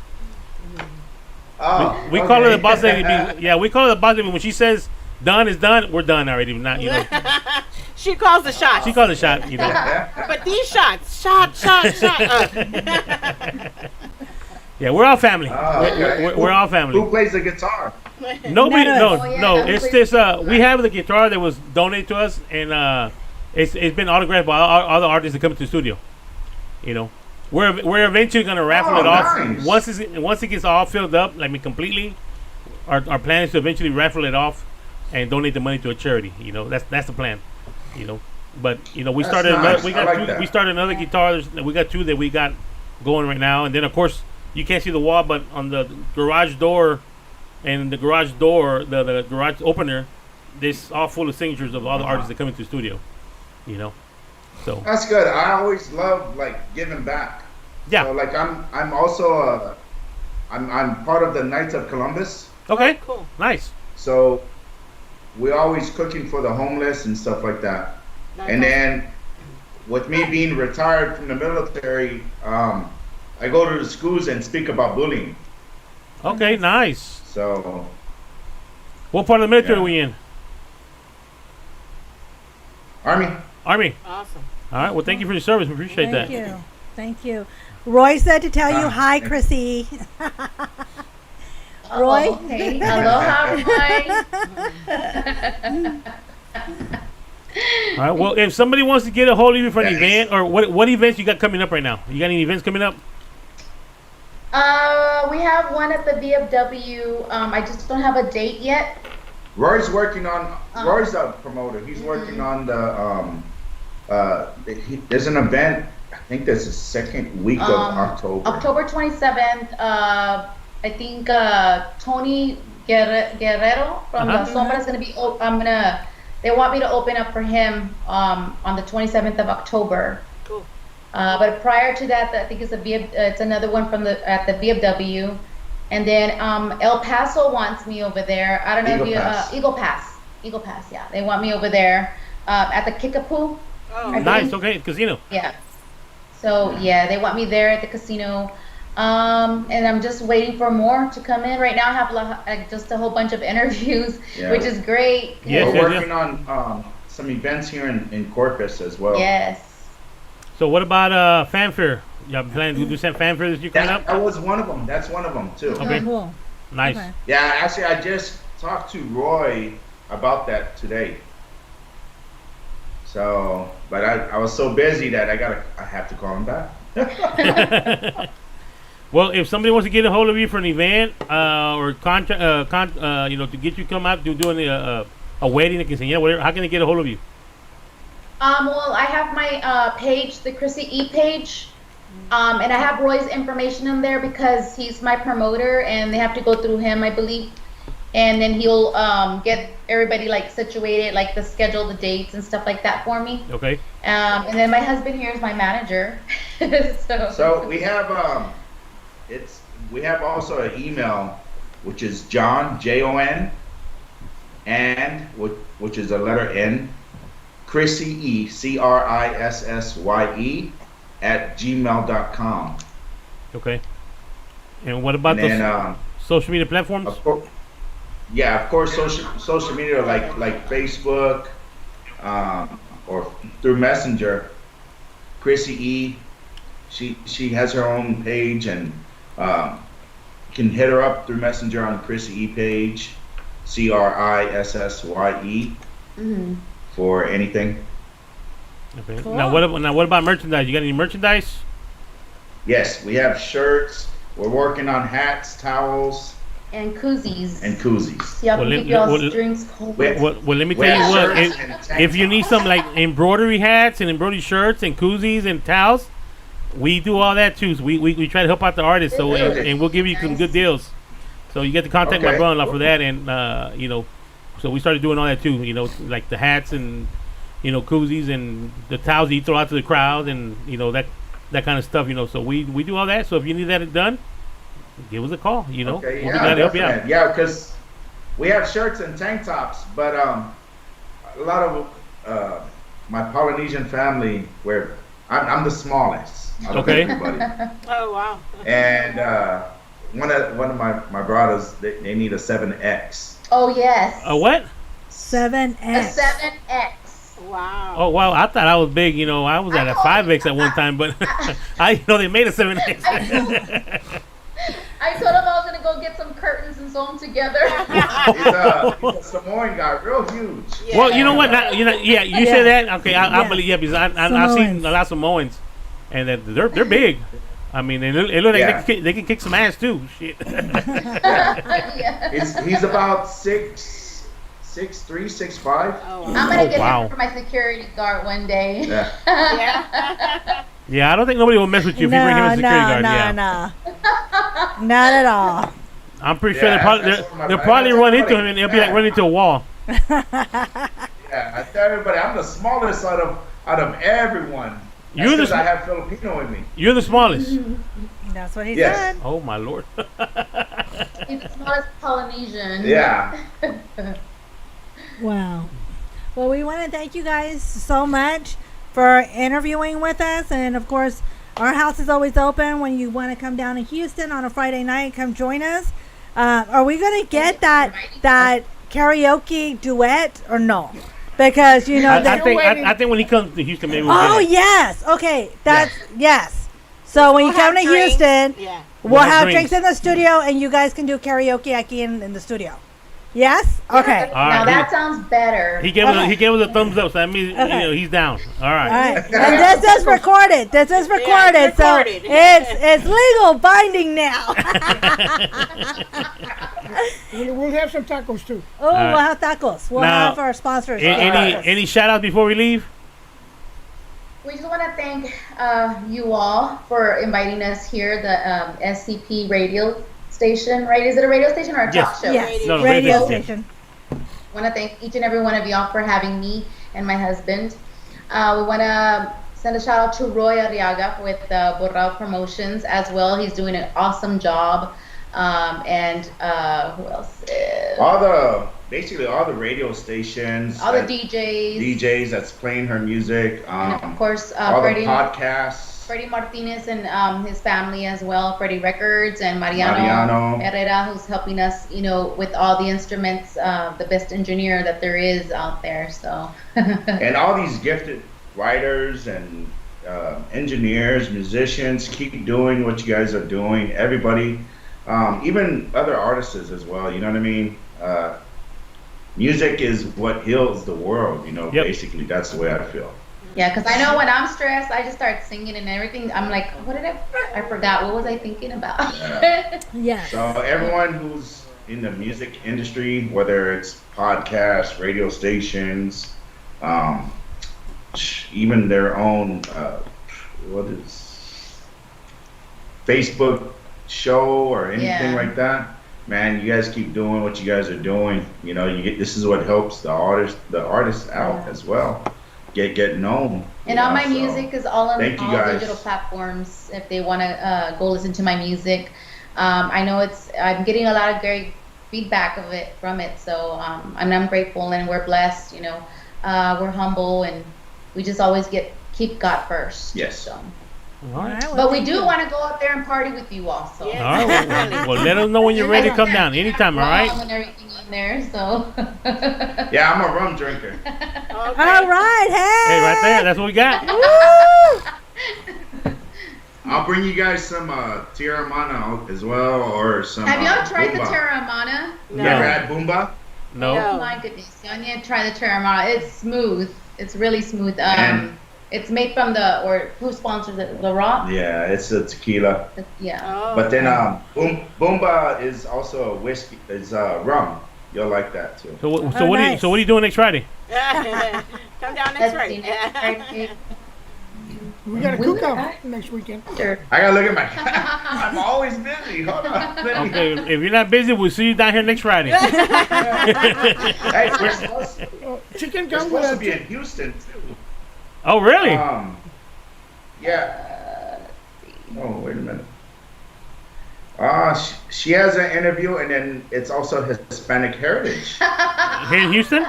N: Oh,
K: we call her the boss lady. We call her the boss lady. When she says done is done, we're done already. Not
O: She calls the shots.
K: She calls the shot.
O: But these shots, shot.
K: Yeah, we're all family.
N: Okay.
K: We're all family.
N: Who plays the guitar?
K: Nobody. No.
M: yeah,
K: It's this. We have the guitar that was donated to us, and it's been autographed by all the artists that come to the studio. We're eventually gonna raffle it off.
N: Nice.
K: Once it gets all filled up, completely. Our plan is to eventually raffle it off and donate the money to a charity. That's the plan. But we started.
N: Nice.
K: We started another guitar. We got 2 that we got going right now, and then of course you can't see the wall, but on the garage door, and the garage garage opener, this all full of signatures of all the artists that come into the studio. So
N: That's good. I always love giving back.
K: Yeah.
N: So I'm also I'm part of the Knights of Columbus.
K: Okay.
O: Cool.
K: Nice.
N: So we're always cooking for the homeless and stuff like that. And then with me being retired from the military, I go to the schools and speak about bullying.
K: Okay. Nice.
N: So
K: What part of the military are we in?
N: Army.
K: Army.
O: Awesome.
K: All right. Well, thank you for your service. We appreciate that.
L: Thank you. Thank you. Roy said to tell you hi, Chrissy. Roy?
M: Okay. Aloha, Roy.
K: All right. Well, if somebody wants to get a hold of you for an event, or what events you got coming up right now? You got any events coming up?
M: We have one at the VFW. I just don't have a date yet.
N: Roy's working on. Roy's a promoter. He's working on the. There's an event. I think there's the second week of October.
M: October 27th. I think Tony Guerrero from La Sombra is gonna be. They want me to open up for him on the 27th of October.
O: Cool.
M: But prior to that, I think it's another one at the VFW, and then El Paso wants me over there. I don't know if you Eagle Pass, yeah. They want me over there at the Kickapoo.
O: Oh,
K: nice. Okay, casino.
M: Yeah. So yeah, they want me there at the casino. And I'm just waiting for more to come in. Right now, I have just a whole bunch of interviews, which is great.
N: We're working on some events here in Corpus as well.
M: Yes.
K: So what about fanfare? Y'all planning to do some fanfare this year coming up?
N: That was one of them. That's one of them too.
K: Okay.
L: Cool.
K: Nice.
L: Okay.
N: Yeah, actually, I just talked to Roy about that today. So, but I was so busy that I have to call him back.
K: Well, if somebody wants to get a hold of you for an event or contract, to get you come out to doing a wedding, a quinceañera, whatever, how can they get a hold of you?
M: Well, I have my page, the Chrissy E page, and I have Roy's information in there because he's my promoter, and they have to go through him, I believe, and then he'll get everybody like situated, like the schedule, the dates, and stuff like that for me.
K: Okay.
M: And then my husband here is my manager.
N: So we have we have also an email, which is John Jon, and which is a letter N, Chrissy E CRISSYE @gmail.com.
K: Okay. And what about the social media platforms?
N: Of course, social media like Facebook, or through Messenger. Chrissy E, she has her own page, and can hit her up through Messenger on Chrissy E page, CRISSYE, for anything.
K: Okay. Cool. Now what about merchandise? You got any merchandise?
N: Yes, we have shirts. We're working on hats, towels,
M: and koozies.
N: Yeah,
M: drinks cold.
K: Well, let me tell you what. If you need some like embroidery hats and embroidery shirts and koozies and towels, we do all that too. So we try to help out the artists. So and we'll give you some good deals. So you get to contact my brother-in-law for that, and so we started doing all that too. Like the hats and koozies and the towels that you throw out to the crowd, and that kind of stuff. So we do all that. So if you need that done, give us a call. We'll be glad to help you out.
N: Yeah, because we have shirts and tank tops, but a lot of my Polynesian family, where I'm the smallest out of everybody.
O: Oh wow!
N: And one of my brothers, they need a 7X.
M: Oh yes.
K: A what?
L: 7X.
M: A 7X.
O: Wow.
K: Oh wow! I thought I was big. I was at a 5X at one time, but they made a 7X.
M: I told him I was gonna go get some curtains and sew them together.
N: He's a Samoan guy, real huge.
K: Yeah. Well, you know what? You said that. Okay, I believe because I've seen a lot of Samoans, and they're big. I mean, they look like they can kick some ass too. Shit.
N: He's about 6'3", 6'5".
M: Oh, wow. I'm gonna get him for my security guard one day.
N: Yeah.
K: Yeah, I don't think nobody will mess with you if you bring him as a security guard.
L: No, not at all.
K: I'm pretty sure they'll probably run into him and they'll be like running into a wall.
N: I tell everybody, I'm the smallest out of everyone. Because I have Filipino in me.
K: You're the smallest.
L: That's what he said.
K: Oh my lord.
M: He's the smallest Polynesian.
N: Yeah.
L: Wow. Well, we want to thank you guys so much for interviewing with us, and of course our house is always open when you want to come down to Houston on a Friday night. Come join us. Are we going to get that karaoke duet or no? Because I
K: think when he comes to Houston, maybe we'll
L: yes. Okay. Yes. So when you come to
O: drinks.
L: Houston,
O: Yeah.
L: we'll have drinks in the studio, and you guys can do karaoke aquí in the studio. Yes? Okay.
M: Now that sounds better.
K: He gave us a thumbs up, so that means he's down. All right.
L: All right. And this is recorded. This is recorded. So it's legal binding now.
P: We'll have some tacos too.
L: Oh, we'll have tacos. We'll have our sponsors.
K: Any shout outs before we leave?
M: We just want to thank you all for inviting us here, the SCP radio station, right? Is it a radio station or a talk show?
L: Yes, radio station.
M: I want to thank each and every one of y'all for having me and my husband. We want to send a shout out to Roy Arriaga with Borrao Promotions as well. He's doing an awesome job. And who else?
N: Basically all the radio stations,
M: all the DJs
N: that's playing her music.
M: And of course,
N: all
M: Freddie,
N: the podcasts.
M: Freddie Martinez and his family as well, Freddie Records, and Mariano Herrera, who's helping us, with all the instruments, the best engineer that there is out there. So.
N: And all these gifted writers and engineers, musicians, keep doing what you guys are doing. Everybody, even other artists as well. You know what I mean? Music is what heals the world. Basically, that's the way I feel.
M: Yeah, because I know when I'm stressed, I just start singing and everything. I'm like, what did I forgot. What was I thinking about?
L: Yeah.
N: So everyone who's in the music industry, whether it's podcasts, radio stations, even their own, Facebook show or anything like that, man, you guys keep doing what you guys are doing. This is what helps the artists out as well. Get known.
M: And all my music is all on all digital platforms if they want to go listen to my music. I know I'm getting a lot of great feedback from it. So I'm grateful, and we're blessed, we're humble, and we just always keep God first.
N: Yes.
M: So.
K: All right.
M: But we do want to go out there and party with you also.
K: All right. Well, let us know when you're ready to come down. Anytime, all right?
M: And everything in there, so.
N: Yeah, I'm a rum drinker.
L: Okay. All right,
K: hey, right there. That's what we got.
N: I'll bring you guys some Terramana as well, or some.
M: Have y'all tried
N: Boomba.
M: the Terramana?
N: No. You ever had Boomba?
K: No.
M: Oh my goodness, y'all need to try the Terramana. It's smooth. It's really smooth. It's made from who sponsors it? The Rock?
N: Yeah, it's a tequila.
M: Yeah.
O: Oh,
N: But then Boomba is also a whiskey. It's rum. You'll like that too.
K: So what are you doing next Friday?
O: Come down next Friday.
P: We got a cook-off next weekend.
N: I gotta look at my. I'm always busy. Hold on.
K: Okay, if you're not busy, we'll see you down here next Friday.
N: Hey, we're supposed to be in Houston too.
K: Oh, really?
N: Yeah. Oh, wait a minute. She has an interview, and then it's also Hispanic Heritage.
K: Here in Houston?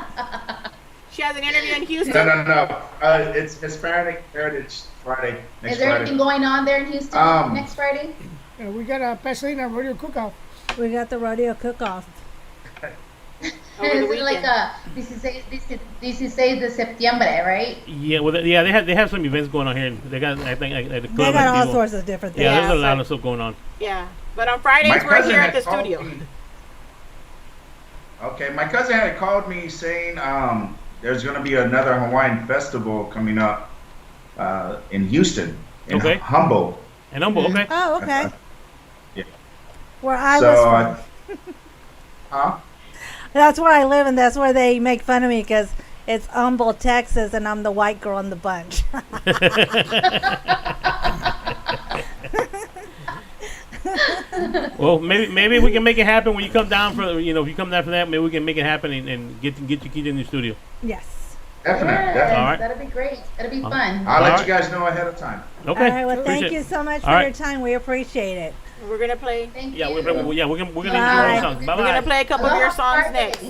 O: She has an interview in Houston?
N: No. It's Hispanic Heritage Friday.
M: Is there anything going on there in Houston next Friday?
P: Yeah, we got a Pasadena rodeo cook-off.
L: We got the rodeo cook-off.
M: Is it like a 16 de septiembre, right?
K: Yeah, well, they have some events going on here. They got, I think, at the club.
L: They got all sorts of different things.
K: Yeah, there's a lot of stuff going on.
O: Yeah, but on Fridays we're here at the studio.
N: Okay, my cousin had called me saying there's going to be another Hawaiian festival coming up in Houston, in Humboldt.
K: In Humboldt, okay.
L: Oh, okay.
N: Yeah.
L: Where I was from.
N: Huh?
L: That's where I live, and that's where they make fun of me because it's Humboldt, Texas, and I'm the white girl in the bunch.
K: Well, maybe we can make it happen when you come down for if you come down for that, maybe we can make it happen and get you keyed in the studio.
L: Yes.
N: Definitely.
K: All right.
M: That'd be great. That'd be fun.
N: I'll let you guys know ahead of time.
K: Okay.
L: All right. Well, thank you so much for your time. We appreciate it.
O: We're gonna play.
M: Thank
K: Yeah,
M: you.
K: we're gonna
L: Bye.
K: songs. Bye-bye.
O: We're gonna play a couple of your songs next.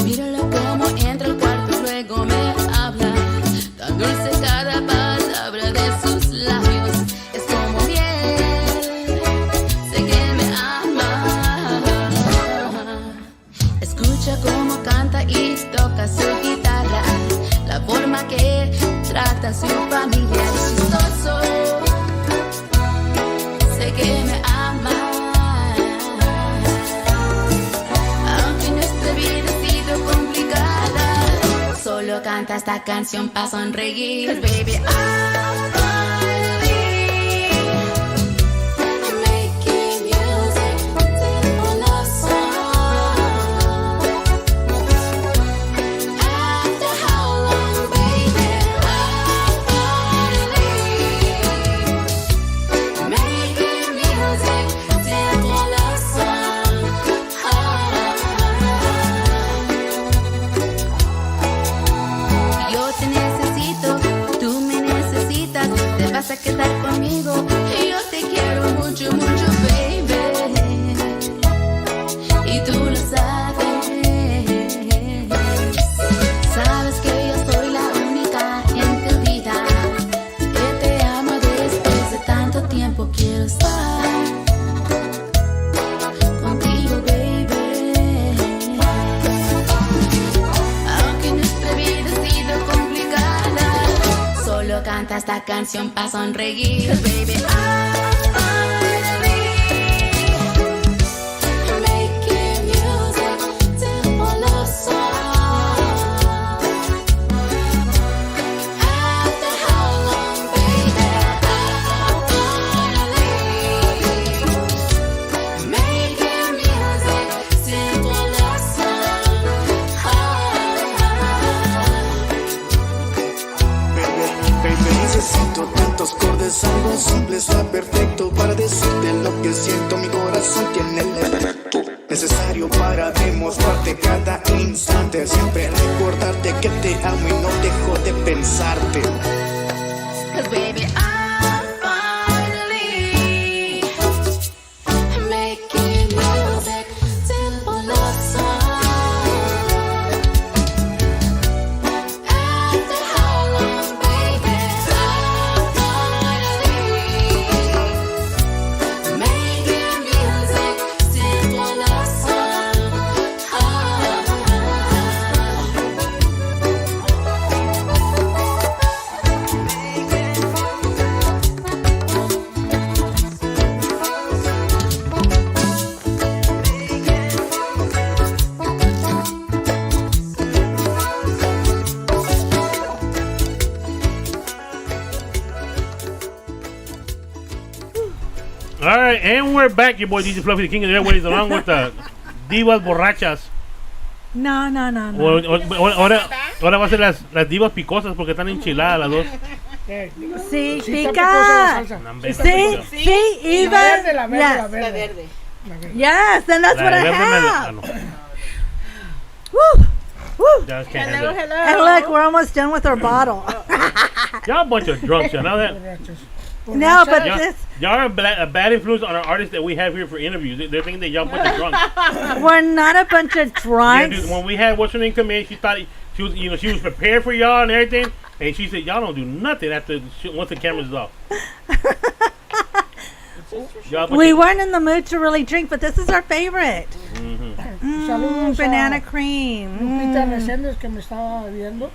Q: Míralo como entra al cuarto, luego me habla, tan dulce cada palabra de sus labios, es como miel, sé que me ama. canta esta canción pa' sonreír. 'Cause baby, I'm finally making music for love song. After how long, baby, I'm finally making music for love song. Yo te necesito, tú me necesitas, te vas a quedar conmigo y yo te quiero mucho, mucho, baby. Y tú lo sabes. Sabes que yo soy la única en tu vida, que te amo después de tanto tiempo. Quiero estar contigo, baby. Aunque nuestra vida ha sido complicada, solo canta esta canción pa' sonreír. 'Cause baby, I'm finally making music for love song. After how long, baby, I'm finally making music for love song.
C: Baby, necesito tantos acordes, algo simple está perfecto para decirte lo que siento. Mi corazón tiene el efecto necesario para demostrarte cada instante. Siempre recordarte que te amo y no dejo de pensarte.
Q: 'Cause baby, I'm finally making music for love song. After how long, baby, I'm finally making music for love song.
K: All right, and we're back. Your boy DJ Fluffy, the king of the airways, along with the divas borrachas.
L: No.
K: Ahora va a ser las divas picosas porque están enchiladas las dos.
L: Sí,
P: Sí, está
L: pica.
P: picosa la salsa.
K: No, hombre,
L: Sí,
K: está
L: sí, even.
P: La verde,
L: Yes.
P: la verde.
O: verde.
L: Yes, and that's
K: La
L: what I
K: de verde me la-
L: have.
K: no.
L: Woo, woo.
K: Just can't handle it.
L: And look, we're almost done with our bottle.
K: Y'all a bunch of drunks, you know that?
L: No, but
K: Y'all,
L: this,
K: y'all are a bad influence on our artists that we have here for interviews. They're thinking that y'all a bunch of drunks.
L: we're not a bunch of
K: Yeah,
L: drunks.
K: dude, when we had what's her name come in, she thought she was, she was prepared for y'all and everything, and she said y'all don't do nothing after once the camera's off. Y'all a bunch
L: We
K: of-
L: weren't in the mood to really drink, but this is our favorite.
P: Saludos
L: Banana
P: a
L: cream.
P: Lupita Reséndez que me estaba viendo.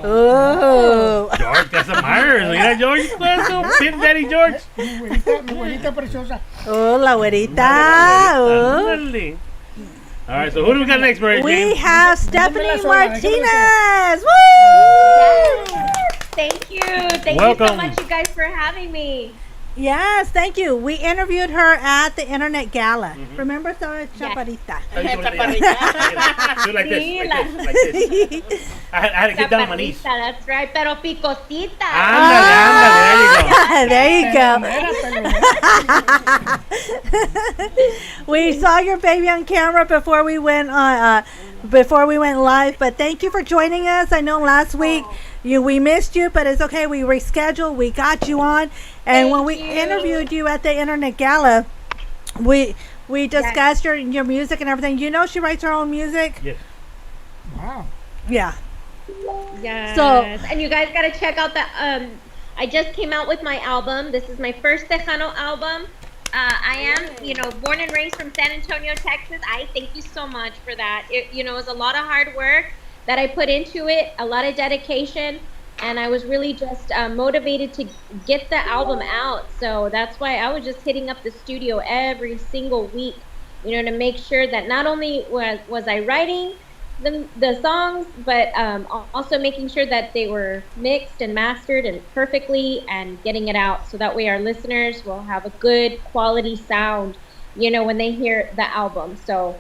L: Oh.
K: George, that's a Myers. Mira, George, Pin Daddy George.
P: Mi güerita preciosa.
L: Oh, la güerita. Oh.
K: Ándale. All right, so who do we got next, Mary
L: We
K: Jane?
L: have Stephanie
P: sola,
L: Martinez. Woo!
R: Thank you. Thank you
K: Welcome.
R: so much, you guys, for having me.
L: Yes, thank you. We interviewed her at the Internet Gala. Remember, Sarah Chaparita?
K: Do like this, like this. I had to get down on my knees.
R: Chaparrita, that's right. Pero picosita.
K: Ándale,
L: There you go. We saw your baby on camera before we went live, but thank you for joining us. I know last week we missed you, but it's okay. We rescheduled. We got you on, and when we interviewed you at the Internet Gala, we discussed your music and everything. You know, she writes her own music.
K: Yes.
P: Wow.
L: Yeah.
R: Yes.
L: So-
R: and you guys gotta check out the I just came out with my album. This is my first Tejano album. I am, born and raised from San Antonio, Texas. I thank you so much for that. It was a lot of hard work that I put into it, a lot of dedication, and I was really just motivated to get the album out. So that's why I was just hitting up the studio every single week, to make sure that not only was I writing the songs, but also making sure that they were mixed and mastered and perfectly, and getting it out so that way our listeners will have a good quality sound, when they hear the album. So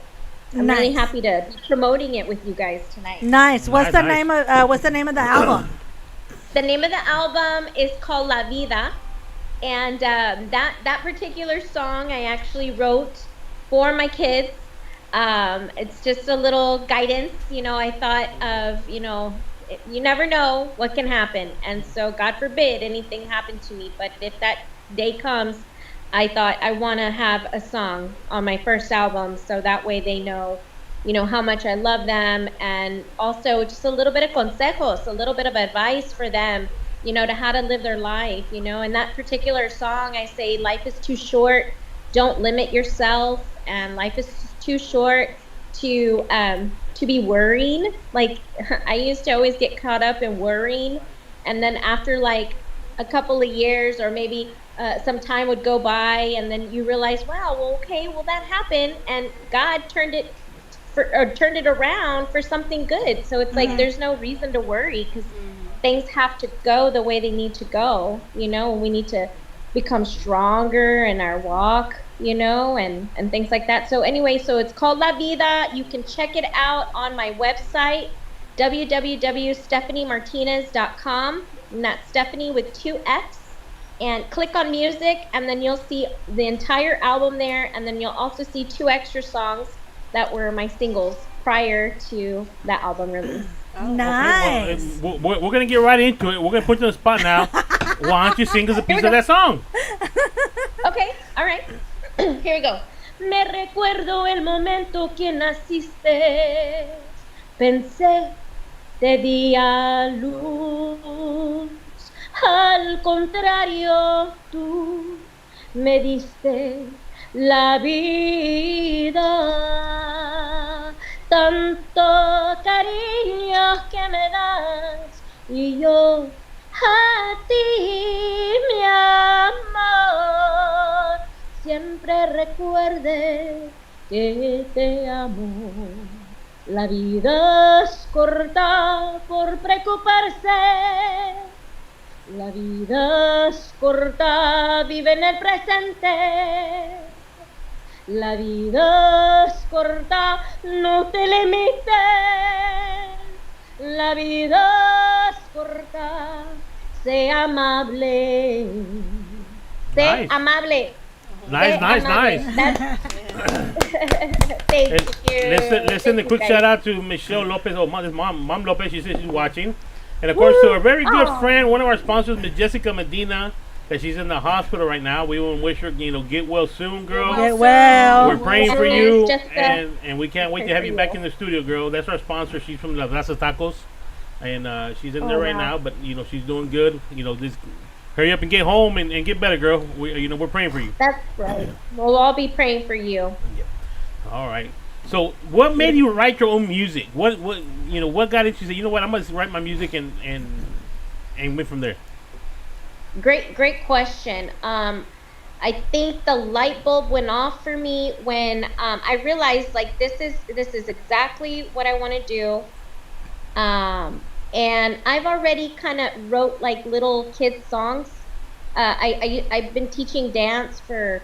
R: I'm really
L: Nice.
R: happy to be promoting it with you guys tonight.
L: Nice. What's
K: Nice,
L: the
K: nice.
L: name of what's the name of the album?
R: The name of the album is called La Vida, and that particular song I actually wrote for my kids. It's just a little guidance. I thought of, you never know what can happen, and so God forbid anything happened to me. But if that day comes, I thought I want to have a song on my first album, so that way they know, how much I love them, and also just a little bit of consejos, a little bit of advice for them, to how to live their life. In that particular song, I say life is too short. Don't limit yourself, and life is too short to be worrying. Like I used to always get caught up in worrying, and then after like a couple of years, or maybe some time would go by, and then you realize, wow, well, okay, well, that happened, and God turned it around for something good. So it's like there's no reason to worry, because things have to go the way they need to go, and we need to become stronger in our walk, and things like that. So anyway, so it's called La Vida. You can check it out on my website, www.stephaniemartinez.com, and that's Stephanie with 2 F's. And click on music, and then you'll see the entire album there, and then you'll also see 2 extra songs that were my singles prior to that album release.
L: Nice.
K: Well, we're going to get right into it. We're going to put you on the spot now. Why don't you sing us a piece of that song?
R: Okay, all right. Here we go. Me recuerdo el momento que naciste. Pensé, te di a luz. Al contrario, tú me diste la vida. Tanto cariño que me das, y yo a ti, mi amor, siempre recuerde que te amo. La vida es corta por preocuparse. La vida es corta, vive en el presente. La vida es corta, no te limites. La vida es corta, sé amable. Sé
K: Nice.
R: amable.
K: Nice,
R: Sé
K: nice,
R: amable.
K: nice.
R: Thank you.
K: Let's send a quick
R: Thank you,
K: shout
R: guys.
K: out to Michelle Lopez, Mom Lopez. She says she's watching. And of course, to our very good friend, one of our sponsors, Miss Jessica Medina, that she's in the hospital right now. We want to wish her, get well soon, girl.
L: Get well.
K: We're praying for
R: Yes,
K: you,
R: Jessica.
K: and we can't wait to have you back in the studio, girl. That's our sponsor. She's from La Plaza Tacos, and she's in there right now. But she's doing good. Just hurry up and get home and get better, girl. We're praying for you.
R: That's right. We'll all be praying for you.
K: All right. So, what made you write your own music? What got it? You say, what? I'm gonna write my music and went from there.
R: Great question. I think the light bulb went off for me when I realized like this is exactly what I want to do. And I've already kind of wrote like little kids songs. I've been teaching dance for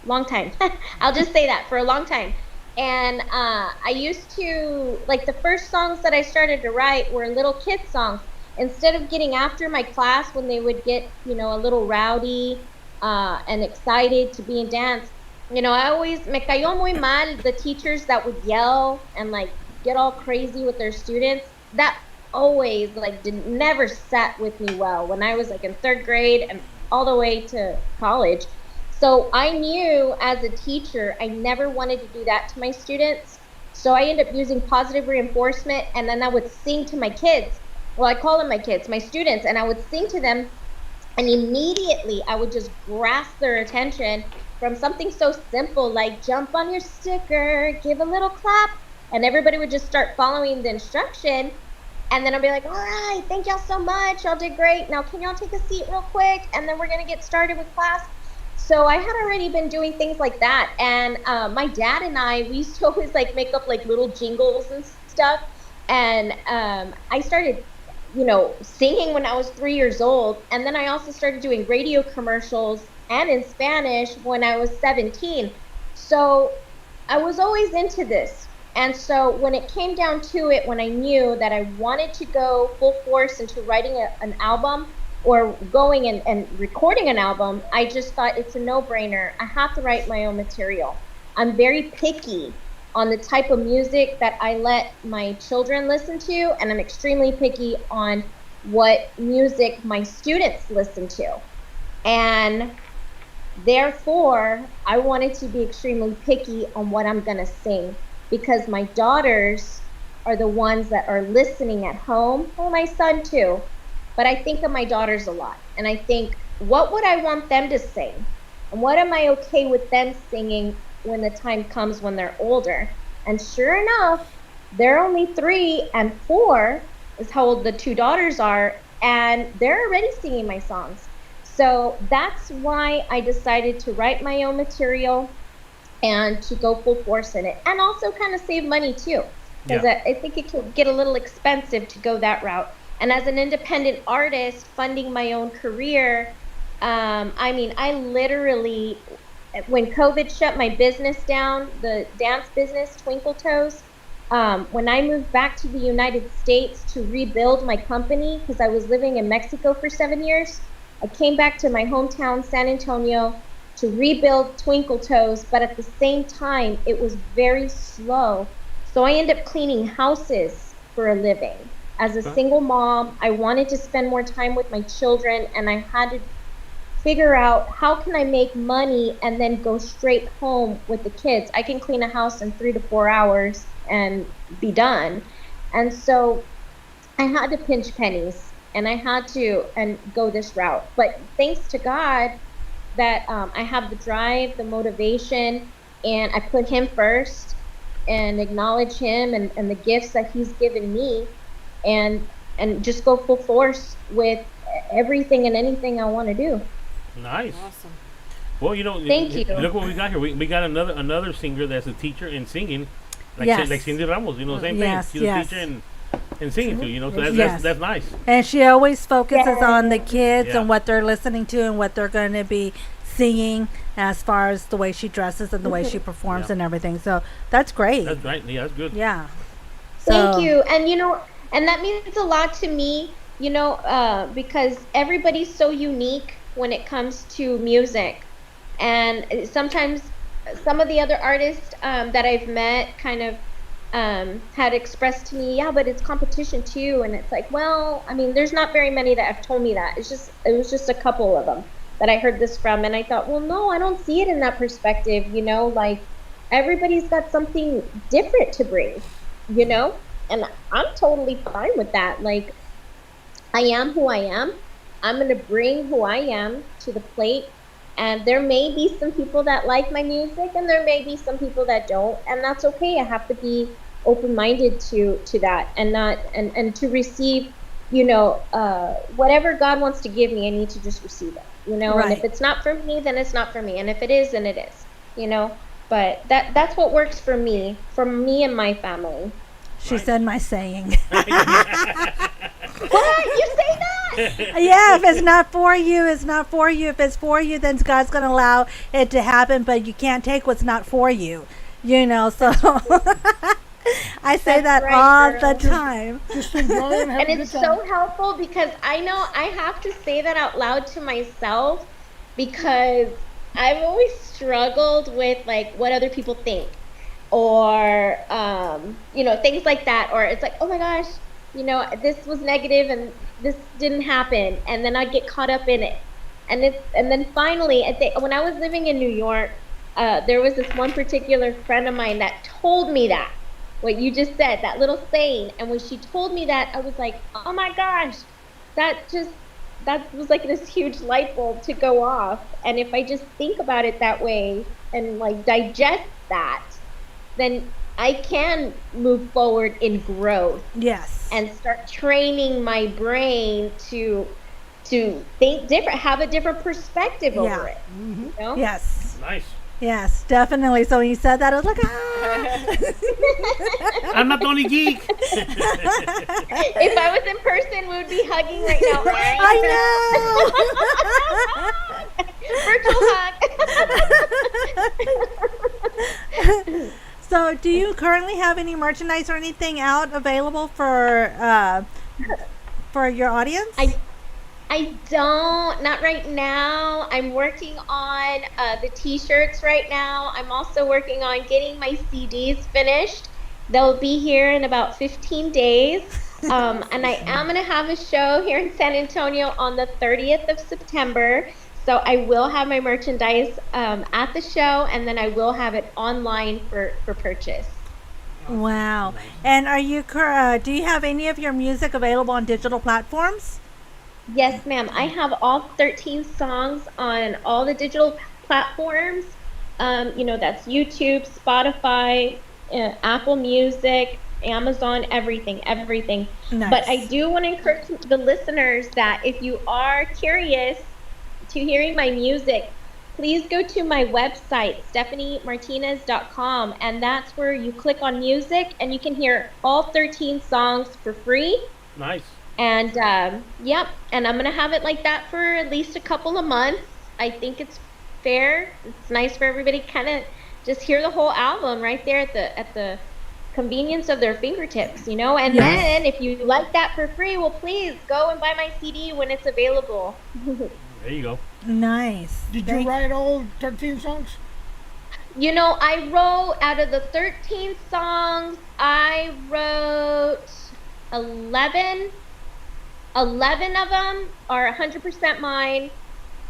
R: long time. I'll just say that, for a long time. And I used to, like, the first songs that I started to write were little kids songs. Instead of getting after my class when they would get, a little rowdy and excited to be in dance, I always, me cayó muy mal the teachers that would yell and, like, get all crazy with their students. That always, like, never sat with me well when I was, like, in 3rd grade and all the way to college. So I knew as a teacher, I never wanted to do that to my students. So I ended up using positive reinforcement, and then I would sing to my kids. Well, I call them my kids, my students, and I would sing to them, and immediately I would just grasp their attention from something so simple like jump on your sticker, give a little clap, and everybody would just start following the instruction. And then I'll be like, all right, thank y'all so much. Y'all did great. Now, can y'all take a seat real quick? And then we're going to get started with class. So I had already been doing things like that, and my dad and we used to always like make up like little jingles and stuff. And I started, singing when I was 3 years old, and then I also started doing radio commercials and in Spanish when I was 17. So I was always into this. And so when it came down to it, when I knew that I wanted to go full force into writing an album or going and recording an album, I just thought it's a no-brainer. I have to write my own material. I'm very picky on the type of music that I let my children listen to, and I'm extremely picky on what music my students listen to. And therefore, I wanted to be extremely picky on what I'm going to sing, because my daughters are the ones that are listening at home, well, my son too, but I think of my daughters a lot, and I think, what would I want them to sing? And what am I okay with them singing when the time comes when they're older? And sure enough, they're only 3 and 4 is how old the 2 daughters are, and they're already singing my songs. So that's why I decided to write my own material and to go full force in it, and also kind of save money too, because I think it could get a little expensive to go that route. And as an independent artist funding my own career, I literally, when COVID shut my business down, the dance business, Twinkle Toes, when I moved back to the United States to rebuild my company, because I was living in Mexico for 7 years, I came back to my hometown, San Antonio, to rebuild Twinkle Toes, but at the same time, it was very slow. So I ended up cleaning houses for a living. As a single mom, I wanted to spend more time with my children, and I had to figure out, how can I make money and then go straight home with the kids? I can clean a house in 3 to 4 hours and be done. And so I had to pinch pennies, and I had to go this route. But thanks to God that I have the drive, the motivation, and I put him first and acknowledge him and the gifts that he's given me, and just go full force with everything and anything I want to do.
K: Nice. Awesome. Well,
R: Thank you.
K: Look what we got here. We got another singer that's a teacher in singing, like
L: Yes.
K: Cindy Ramos. Same
L: Yes,
K: thing. She's
L: yes.
K: a teacher and singing too. So
L: Yes.
K: that's nice.
L: And she always focuses on the kids
K: Yeah.
L: and what they're listening to and what they're going to be singing, as far as the way she dresses and the way she performs and everything. So that's great.
K: That's right. Yeah, that's good.
L: Yeah.
R: Thank you. And and that means a lot to me, because everybody's so unique when it comes to music. And sometimes some of the other artists that I've met kind of had expressed to me, yeah, but it's competition too. And it's like, well, there's not very many that have told me that. It was just a couple of them that I heard this from. And I thought, well, no, I don't see it in that perspective. Like, everybody's got something different to bring, and I'm totally fine with that. Like, I am who I am. I'm going to bring who I am to the plate. And there may be some people that like my music, and there may be some people that don't, and that's okay. I have to be open-minded to that, and not and to receive, whatever God wants to give me, I need to just receive it,
L: Right.
R: And if it's not for me, then it's not for me, and if it is, then it is, But that's what works for me and my family.
L: She said my saying.
R: What? You say that?
L: Yeah, if it's not for you, it's not for you. If it's for you, then God's going to allow it to happen, but you can't take what's not for you, so I say that
R: right,
L: all
R: girl.
L: the time.
R: And it's so helpful, because I know I have to say that out loud to myself, because I've always struggled with like what other people think, or things like that, or it's like, oh my gosh, this was negative and this didn't happen, and then I get caught up in it, and then finally when I was living in New York, there was this one particular friend of mine that told me that what you just said, that little saying, and when she told me that, I was like, oh my gosh, that was like this huge light bulb to go off. And if I just think about it that way and like digest that, then I can move forward in growth.
L: Yes.
R: And start training my brain to think different, have a different perspective over it.
L: Mm-hmm.
R: You know?
L: Yes.
K: Nice.
L: Yes, definitely. So when you said that, I was like, ah.
K: I'm not the only geek.
R: If I was in person, we would be hugging right now. Right?
L: I know. Virtual hug. So, do you currently have any merchandise or anything out available for your audience?
R: I don't, not right now. I'm working on the t-shirts right now. I'm also working on getting my CDs finished. They'll be here in about 15 days. And I am going to have a show here in San Antonio on the 30th of September. So I will have my merchandise at the show, and then I will have it online for purchase.
L: Wow. And are you do you have any of your music available on digital platforms?
R: Yes, ma'am. I have all 13 songs on all the digital platforms. That's YouTube, Spotify, Apple Music, Amazon, everything.
L: Nice.
R: But I do want to encourage the listeners that if you are curious to hearing my music, please go to my website, stephaniemartinez.com, and that's where you click on music and you can hear all 13 songs for free.
K: Nice.
R: And and I'm gonna have it like that for at least a couple of months. I think it's fair. It's nice for everybody to kind of just hear the whole album right there at the convenience of their fingertips, And then if you like that for free, well, please go and buy my CD when it's available.
K: There you go.
L: Nice.
P: Did you write all 13 songs?
R: I wrote, out of the 13 songs, I wrote 11 of them are 100% mine,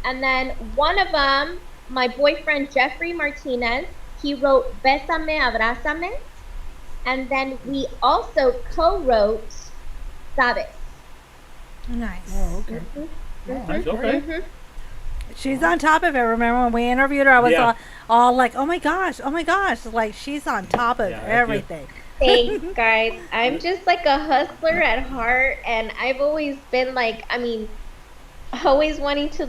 R: and then one of them, my boyfriend Jeffrey Martinez, he wrote Bésame, Abrázame, and then we also co-wrote Sabes.
L: Nice.
P: Oh, okay.
K: Nice, okay.
L: She's on top of it. Remember when we interviewed her, I was all like, oh my gosh. Like, she's on top of everything.
R: Thanks, guys. I'm just like a hustler at heart, and I've always been always wanting to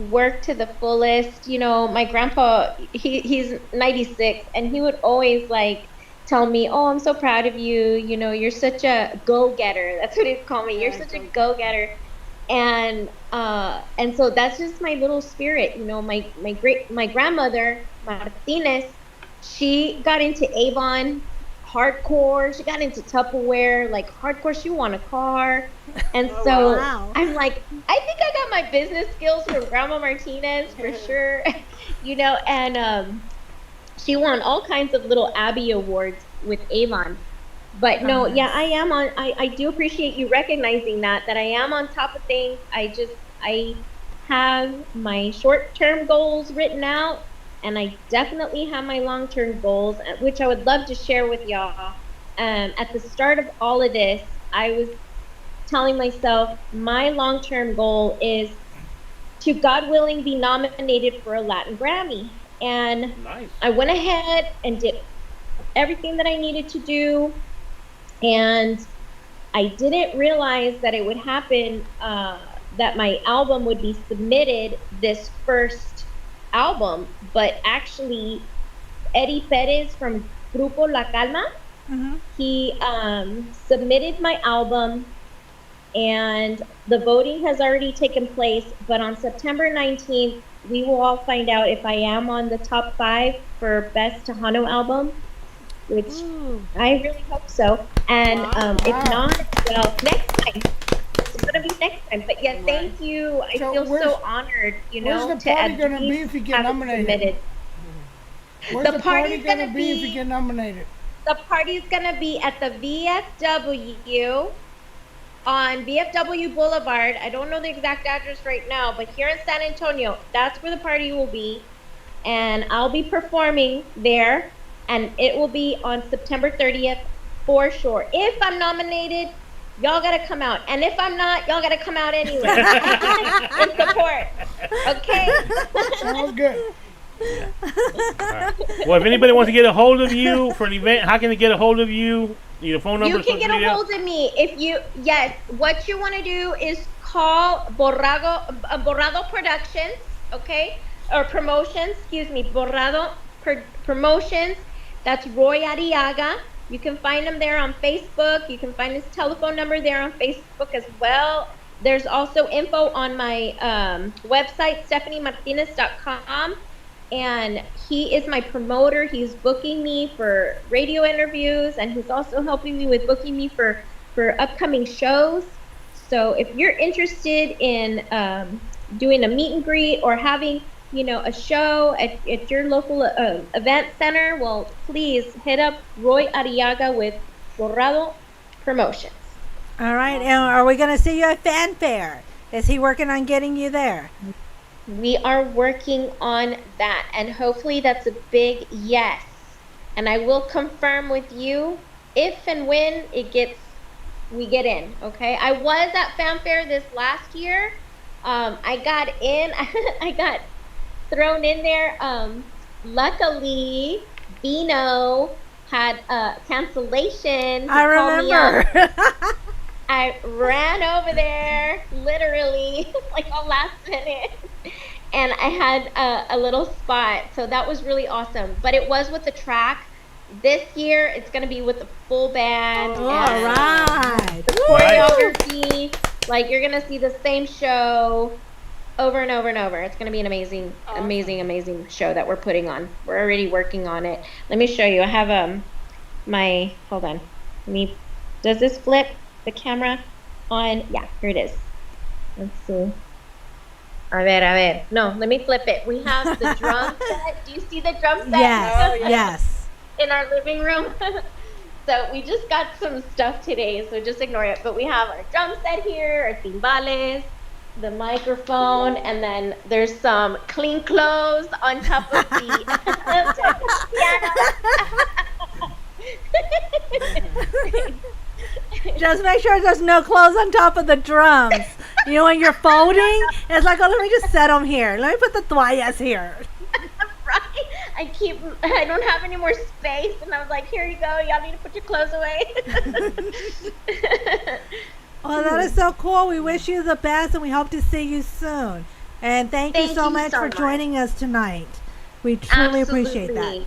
R: work to the fullest. My grandpa, he's 96, and he would always tell me, "Oh, I'm so proud of you. You're such a go-getter." That's what he'd call me. You're such a go-getter, and so that's just my little spirit. My grandmother Martinez, she got into Avon hardcore. She got into Tupperware, hardcore. She won a car. And so I'm like, I think I got my business skills from Grandma Martinez for sure. And she won all kinds of little Abby awards with Avon. But no, I am on, I do appreciate you recognizing that I am on top of things. I have my short-term goals written out, and I definitely have my long-term goals, which I would love to share with y'all. At the start of all of this, I was telling myself my long-term goal is to, God willing, be nominated for a Latin Grammy. And nice. I went ahead and did everything that I needed to do. And I didn't realize that it would happen, that my album would be submitted this first album, but actually Eddie Perez from Grupo La Calma, he submitted my album, and the voting has already taken place, but on September 19th we will all find out if I am on the top 5 for Best Tejano Album, which I really hope so, and if not, well, next time. It's gonna be next time, but yeah, thank you. I feel so honored,
P: where's the party gonna be if you get nominated? Where's the party gonna be if you get nominated?
R: The party's gonna be at the VFW on VFW Boulevard. I don't know the exact address right now, but here in San Antonio, that's where the party will be, and I'll be performing there, and it will be on September 30th for sure. If I'm nominated, y'all gotta come out, and if I'm not, y'all gotta come out anyway in support. Okay.
P: Sounds good.
K: Right. Well, if anybody wants to get a hold of you for an event, how can they get a hold of you? Your phone number?
R: You can get a hold of me if you. Yes, what you want to do is call Borrado Productions, okay? Or Promotions, excuse me, Promotions. That's Roy Arriaga. You can find him there on Facebook. You can find his telephone number there on Facebook as well. There's also info on my website, stephaniemartinez.com. And he is my promoter. He's booking me for radio interviews, and he's also helping me with booking me for upcoming shows. So if you're interested in doing a meet and greet or having, a show at your local event center, well, please hit up Roy Arriaga with Borrado Promotions.
L: All right. And are we going to see you at Fanfare? Is he working on getting you there?
R: We are working on that, and hopefully that's a big yes. And I will confirm with you if and when we get in, okay? I was at Fanfare this last year. I got in. I got thrown in there. Luckily, Bino had a cancellation.
L: I remember.
R: I ran over there, literally, like all last minute, and I had a little spot. So that was really awesome. But it was with the track. This year, it's going to be with the full band.
L: All right.
R: The choreography. Like, you're going to see the same show over and over and over. It's going to be an amazing show that we're putting on. We're already working on it. Let me show you. I have hold on. Does this flip the camera on? Yeah, here it is. Let's see. A ver. No, let me flip it. We have the drum set. Do you see the drum set?
L: Yes, yes.
R: In our living room. So we just got some stuff today, so just ignore it. But we have our drum set here, our timbales, the microphone, and then there's some clean clothes on top of the piano.
L: Just make sure there's no clothes on top of the drums. When you're folding, it's like, oh, let me just set them here. Let me put the toallas here.
R: Right? I don't have any more space, and I was like, here you go. Y'all need to put your clothes away.
L: Well, that is so cool. We wish you the best, and we hope to see you soon. And thank you so much for joining us tonight. We truly appreciate that.
R: Yes.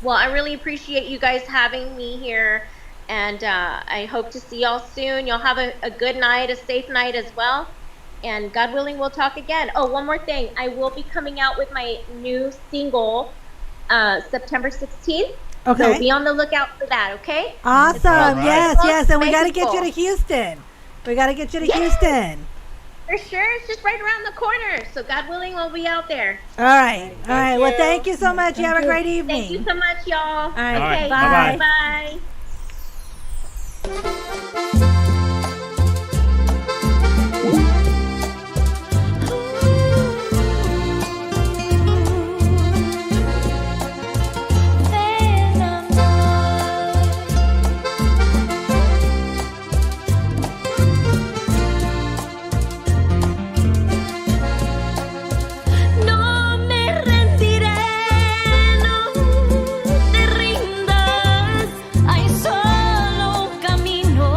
R: Well, I really appreciate you guys having me here. And I hope to see y'all soon. Y'all have a good night, a safe night as well. And God willing, we'll talk again. Oh, one more thing. I will be coming out with my new single September 16th.
L: Okay.
R: So be on the lookout for that, okay?
L: Awesome.
R: Right.
L: Yes. And we got to get you to Houston. For
R: sure. It's just right around the corner. So God willing, we'll be out there.
L: All right. Well, thank you so much. You have a great evening.
R: Thank you so much, y'all.
L: All right.
R: Okay.
L: Bye.
R: Bye.
F: No me rendiré, no te rindas, hay solo un camino.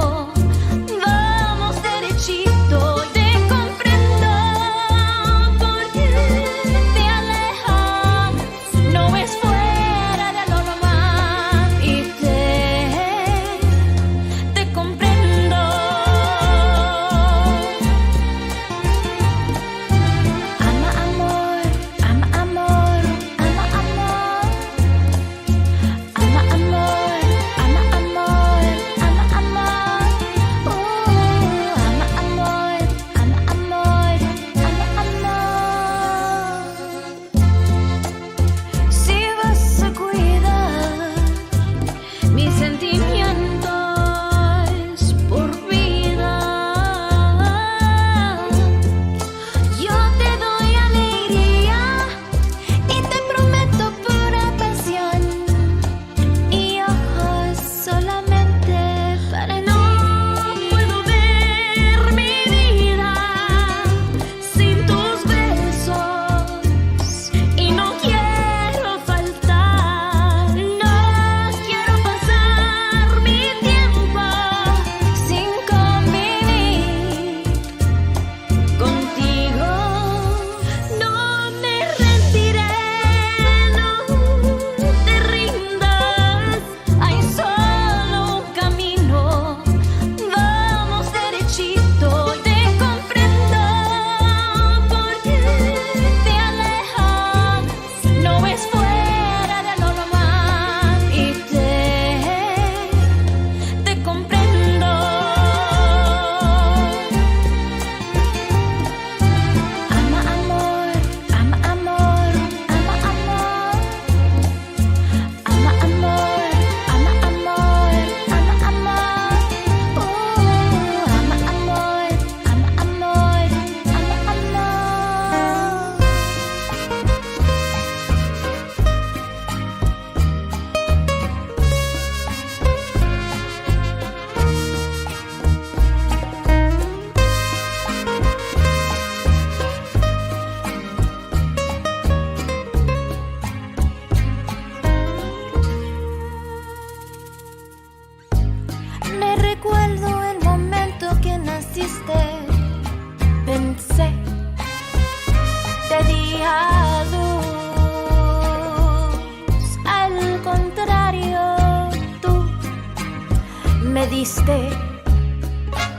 Q: de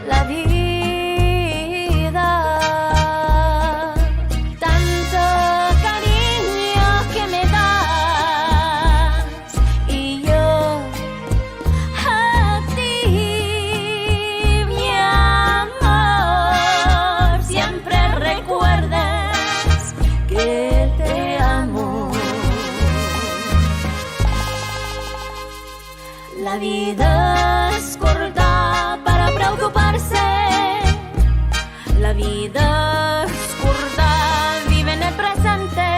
Q: la vida. Tanto cariño que me das y yo a ti, mi amor. Siempre recuerdes que te amo. La vida es corta para preocuparse. La vida es corta, vive en el presente.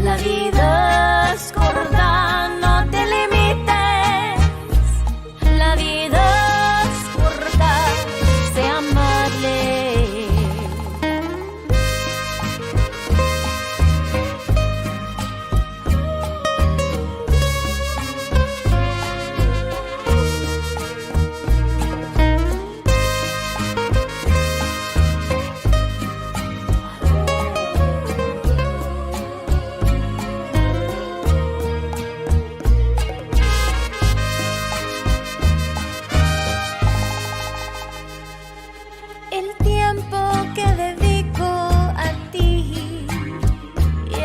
Q: La vida es corta, no te limites. La vida es corta, sé amable. El tiempo que dedico a ti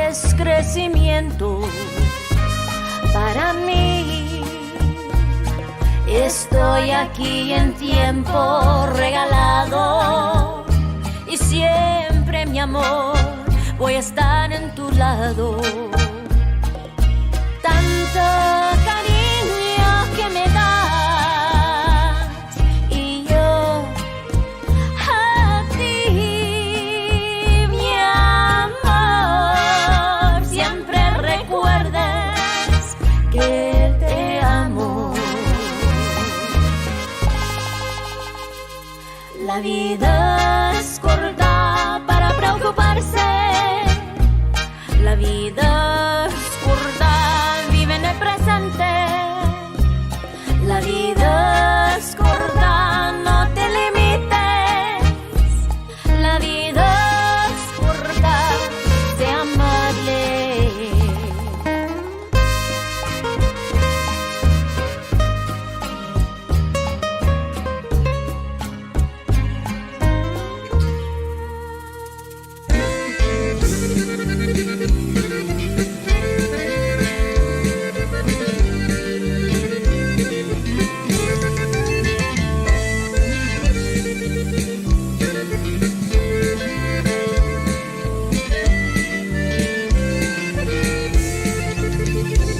Q: es crecimiento para mí. Estoy aquí en tiempo regalado y siempre, mi amor, voy a estar en tu lado. Tanto cariño que me das y yo a ti, mi amor. Siempre recuerdes que te amo. La vida es corta para preocuparse. La vida es corta, vive en el presente. La vida es corta, no te limites. La vida es corta, sé amable.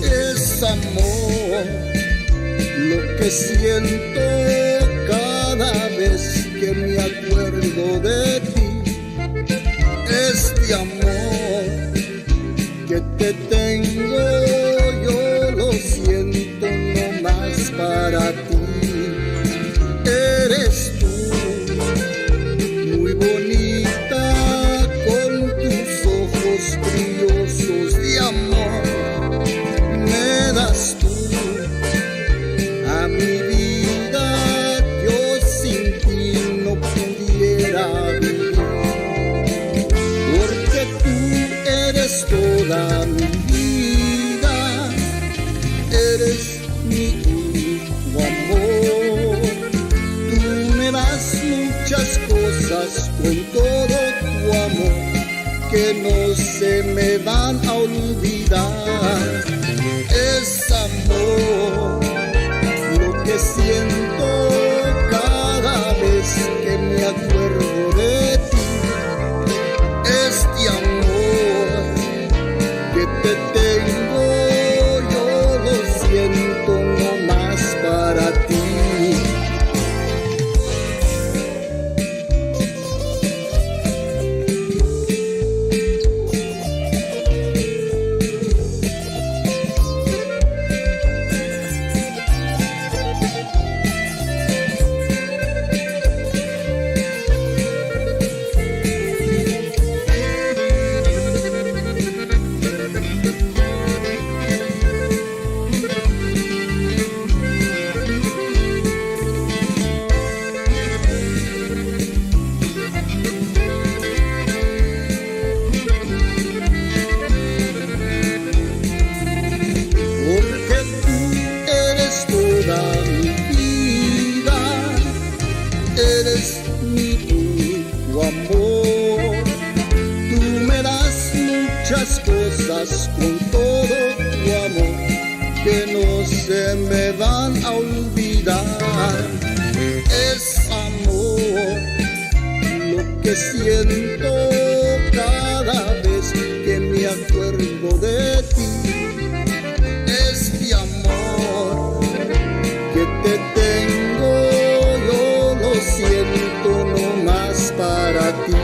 C: Es amor lo que siento cada vez que me acuerdo de ti. Este amor que te tengo yo lo siento no más para ti. Eres tú, muy bonita, con tus ojos brillosos de amor. Me das tú a mi vida, yo sin ti no pudiera vivir, porque tú eres toda mi vida, eres mi único amor. Tú me das muchas cosas con todo tu amor que no se me van a olvidar. Es amor lo que siento cada vez que me acuerdo de ti. Este amor que te tengo yo lo siento no más para ti. cosas con todo tu amor que no se me van a olvidar. Es amor lo que siento cada vez que me acuerdo de ti. Este amor que te tengo yo lo siento no más para ti.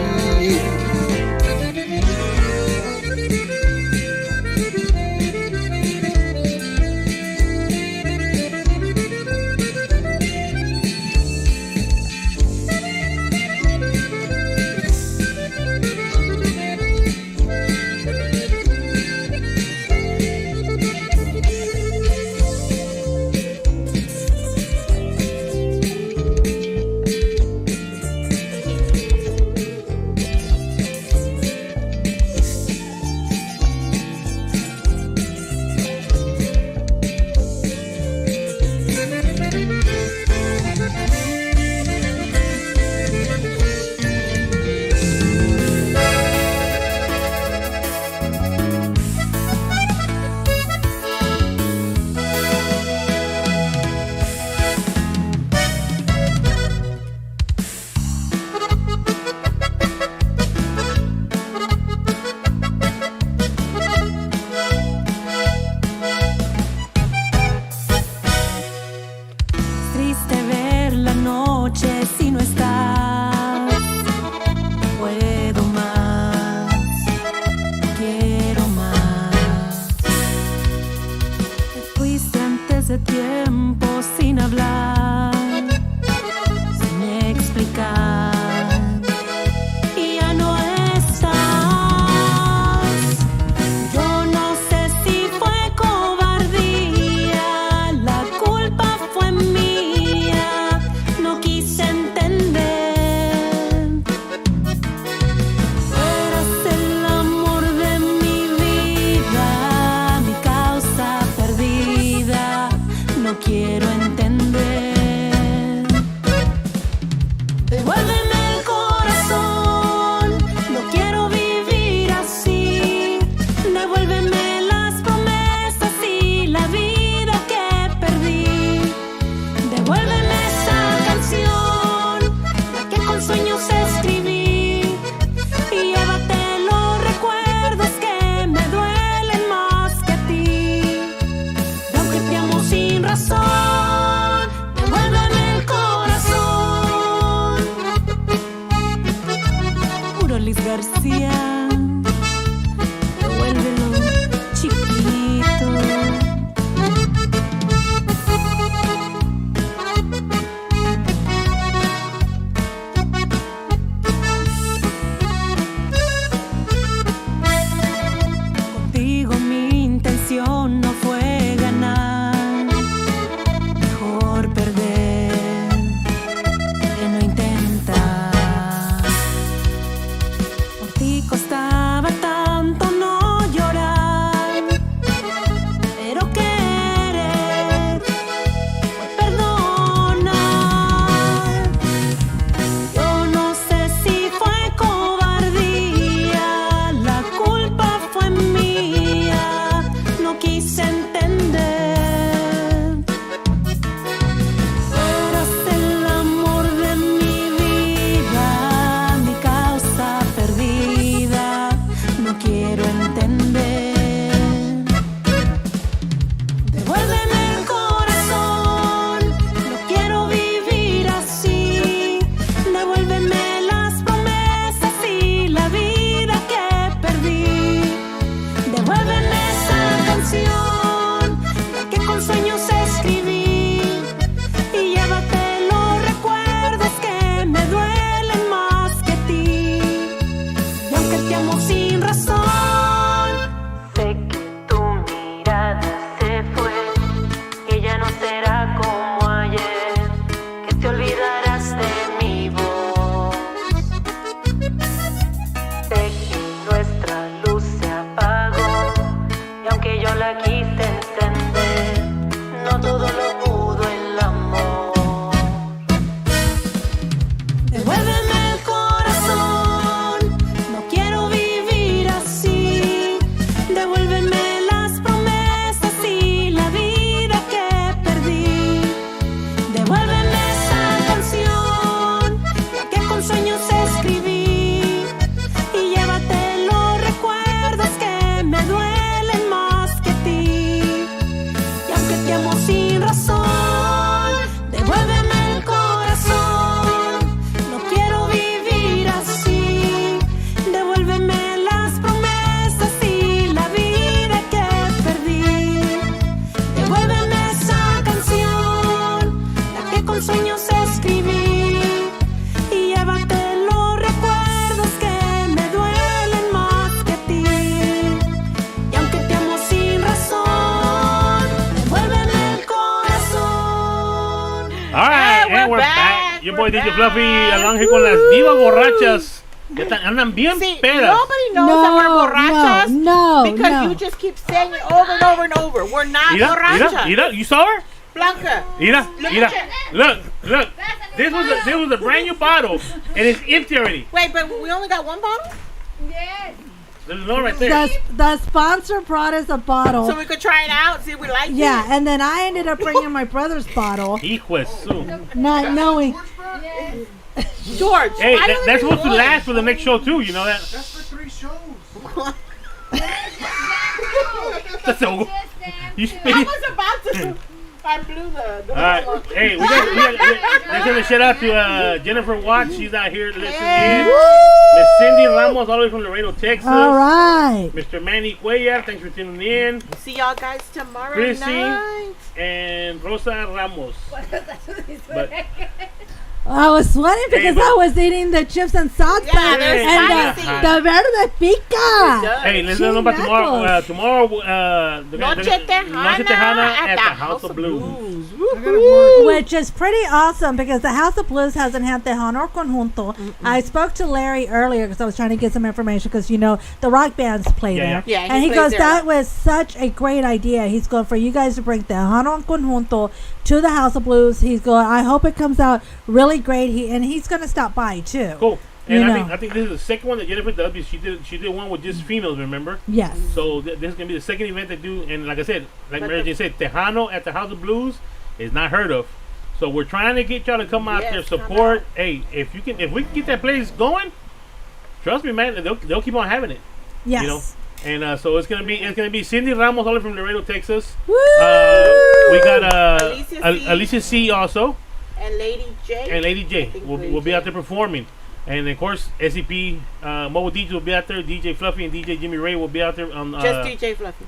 Q: Devuélveme
K: Your boy DJ Fluffy, along here con las divas borrachas. Andan bien pedas.
H: Nobody knows that we're borrachas.
L: No,
H: because you just keep saying it over and over and over. We're not borrachas.
K: Mira, you saw her?
H: Blanca.
K: Mira. Look. This was a brand new bottle, and it's empty already.
H: Wait, but we only got one bottle?
O: Yes.
K: There's no right there.
L: The sponsor brought us a bottle.
H: So we could try it out, see if we like it.
L: Yeah, and then I ended up bringing my brother's bottle.
K: Hijo de su.
L: Not knowing.
O: Yes.
H: George.
K: Hey, that's supposed to last for the next show too. You know that?
C: That's for 3 shows.
K: That's so.
H: I was about to. I blew the
K: all right. Hey, let's give a shout out to Jennifer Watts. She's out here listening in. Miss Cindy Ramos, all the way from Laredo, Texas.
L: All right.
K: Mr. Manny Cuellar, thanks for tuning in.
H: See y'all guys tomorrow
K: Chrissy
H: night.
K: and Rosa Ramos. But,
L: I was sweating because I was eating the chips and salsa and the verde pica.
K: Hey, let's know about tomorrow. Noche Tejana at the House of Blues.
L: Which is pretty awesome because the House of Blues hasn't had Tejano or Conjunto. I spoke to Larry earlier because I was trying to get some information because, you know, the rock bands play there.
H: Yeah,
L: and he goes, that was such a great idea. He's going for you guys to bring Tejano and Conjunto to the House of Blues. He's going, I hope it comes out really great. And he's going to stop by too.
K: Cool. And I think this is the second one that Jennifer does. She did one with just females, remember?
L: Yes.
K: So this is gonna be the second event they do, and like I said, like Mary Jane said, Tejano at the House of Blues is not heard of. So we're trying to get y'all to come out there, support. Hey, if we can get that place going, trust me, man, they'll keep on having it.
L: Yes.
K: You know. And so it's gonna be Cindy Ramos, all the way from Laredo, Texas.
L: Woo!
K: We got Alicia C also.
H: And Lady J.
K: will be out there performing. And of course, SCP Mobile DJ will be out there. DJ Fluffy and DJ Jimmy Ray will be out there.
H: Just DJ Fluffy.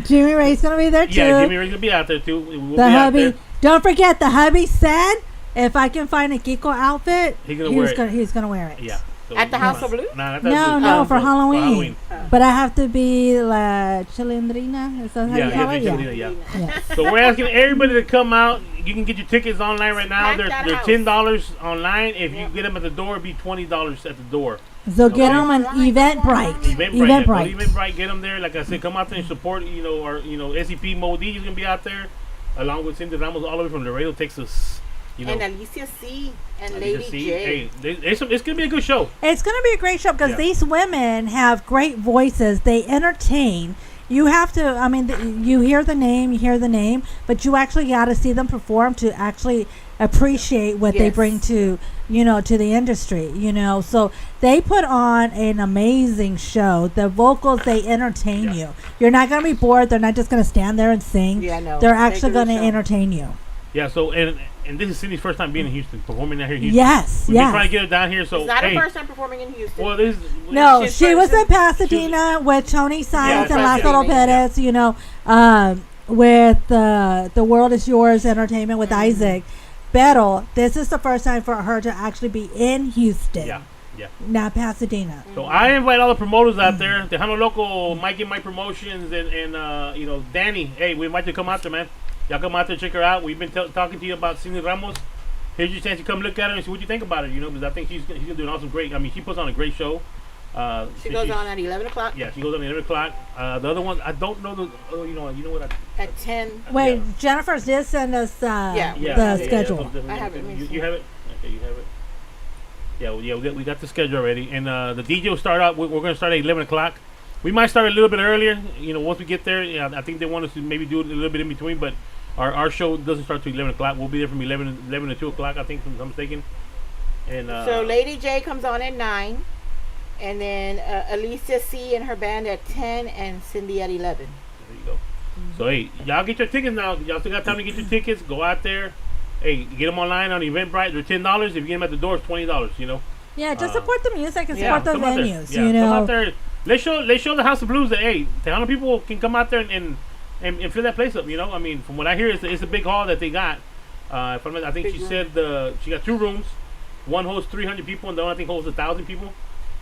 L: Jimmy Ray's going to be there too.
K: Yeah, Jimmy Ray's going to be out there too. We'll
L: the hubby. Don't forget, the hubby said if I can find a Kiko outfit, he's going to wear it.
K: Yeah. So
H: at the House of Blues?
L: No, for Halloween. But I have to be La Chilindrina. Is that how you call it?
K: Yeah. So we're asking everybody to come out. You can get your tickets online right now. They're $10 online. If you get them at the door, it'll be $20 at the door.
L: So get them on Eventbrite.
K: Eventbrite. Get them there. Like I said, come out there and support. SCP Modi is gonna be out there, along with Cindy Ramos, all the way from Laredo, Texas.
H: And Alicia C. and Lady J.
K: Hey, it's going to be a good show.
L: It's going to be a great show because these women have great voices. They entertain. You have to, you hear the name, but you actually got to see them perform to actually appreciate what they bring to, to the industry, So they put on an amazing show. The vocals, they entertain you. You're not going to be bored. They're not just going to stand there and sing.
H: Yeah, no.
L: They're actually going to entertain you.
K: Yeah, so, and this is Cindy's first time being in Houston, performing out here in Houston.
L: Yes,
K: We've been trying to get her down here, so
H: it's not her first time performing in Houston.
K: Well,
L: she was in Pasadena with Tony Sines and Lázaro Perez, with The World Is Yours Entertainment with Isaac. Pero this is the first time for her to actually be in Houston.
K: Yeah.
L: Not Pasadena.
K: So I invite all the promoters out there. Tejano Loco, Mikey Mike Promotions, and Danny. Hey, we invite you to come out there, man. Y'all come out there, check her out. We've been talking to you about Cindy Ramos. Here's your chance to come look at her and see what you think about her, because I think she's gonna do an awesome, great. She puts on a great show.
H: She goes on at 11 o'clock.
K: Yeah, she goes on at 11 o'clock. The other one, I don't know
H: at 10.
L: Wait, Jennifer did send us the schedule.
H: I have it.
K: You have it? Okay, you have it. Yeah, we got the schedule already. And the DJ will start out. We're going to start at 11 o'clock. We might start a little bit earlier. Once we get there, I think they want us to maybe do it a little bit in between, but our show doesn't start till 11 o'clock. We'll be there from 11 to 2 o'clock, I think, if I'm not mistaken. And
H: so Lady J comes on at 9, and then Alicia C. and her band at 10, and Cindy at 11.
K: There you go. So, hey, y'all get your tickets now. Y'all still got time to get your tickets. Go out there. Hey, get them online on Eventbrite. They're $10. If you get them at the door, it's $20,
L: Yeah, just support the music and support the venues,
K: come out there. Let's show the House of Blues that, hey, Tejano people can come out there and fill that place up, from what I hear, it's a big hall that they got. I think she said she got 2 rooms. One holds 300 people, and the other I think holds 1,000 people.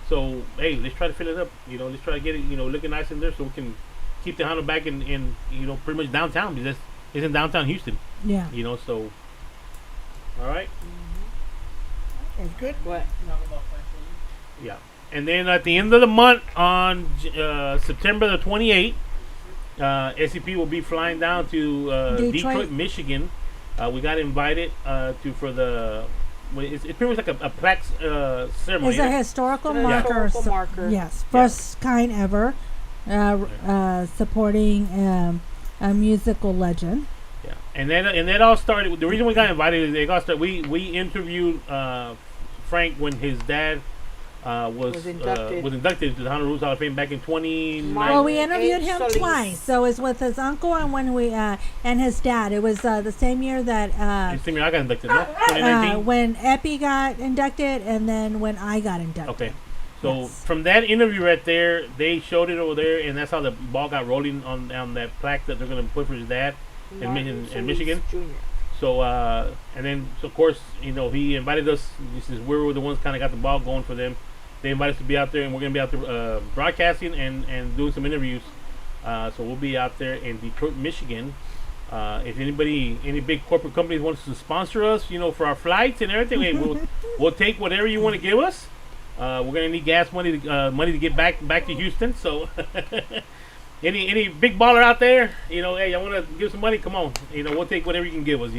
K: So, hey, let's try to fill it up. Let's try to get it, looking nice in there so we can keep Tejano back in pretty much downtown, because it's in downtown Houston.
L: Yeah.
K: So, all right.
P: That's good.
O: What?
K: Yeah. And then at the end of the month, on September the 28th, SCP will be flying down to Detroit, Michigan. We got invited for the. It's pretty much like a plaque ceremony.
L: It's a historical marker.
O: Historical marker.
L: Yes, first kind ever, supporting a musical legend.
K: Yeah, and that all started. The reason we got invited is they got started. We interviewed Frank when his dad was inducted into the Honolulu Hall of Fame back in 2019.
L: Well, we interviewed him twice. So it was with his uncle and when we and his dad. It was the same year that
K: the same year I got inducted. No? 2019.
L: When Epi got inducted, and then when I got inducted.
K: Okay. So from that interview right there, they showed it over there, and that's how the ball got rolling on that plaque that they're going to put for his dad in Michigan.
O: Jr.
K: So and then so of course he invited us. He says we were the ones kind of got the ball going for them. They invited us to be out there, and we're going to be out there broadcasting and doing some interviews. So we'll be out there in Detroit, Michigan. If any big corporate companies wants to sponsor us, for our flights and everything, we'll take whatever you want to give us. We're gonna need gas money to get back to Houston. So any big baller out there, hey, I want to give some money. Come on, we'll take whatever you can give us.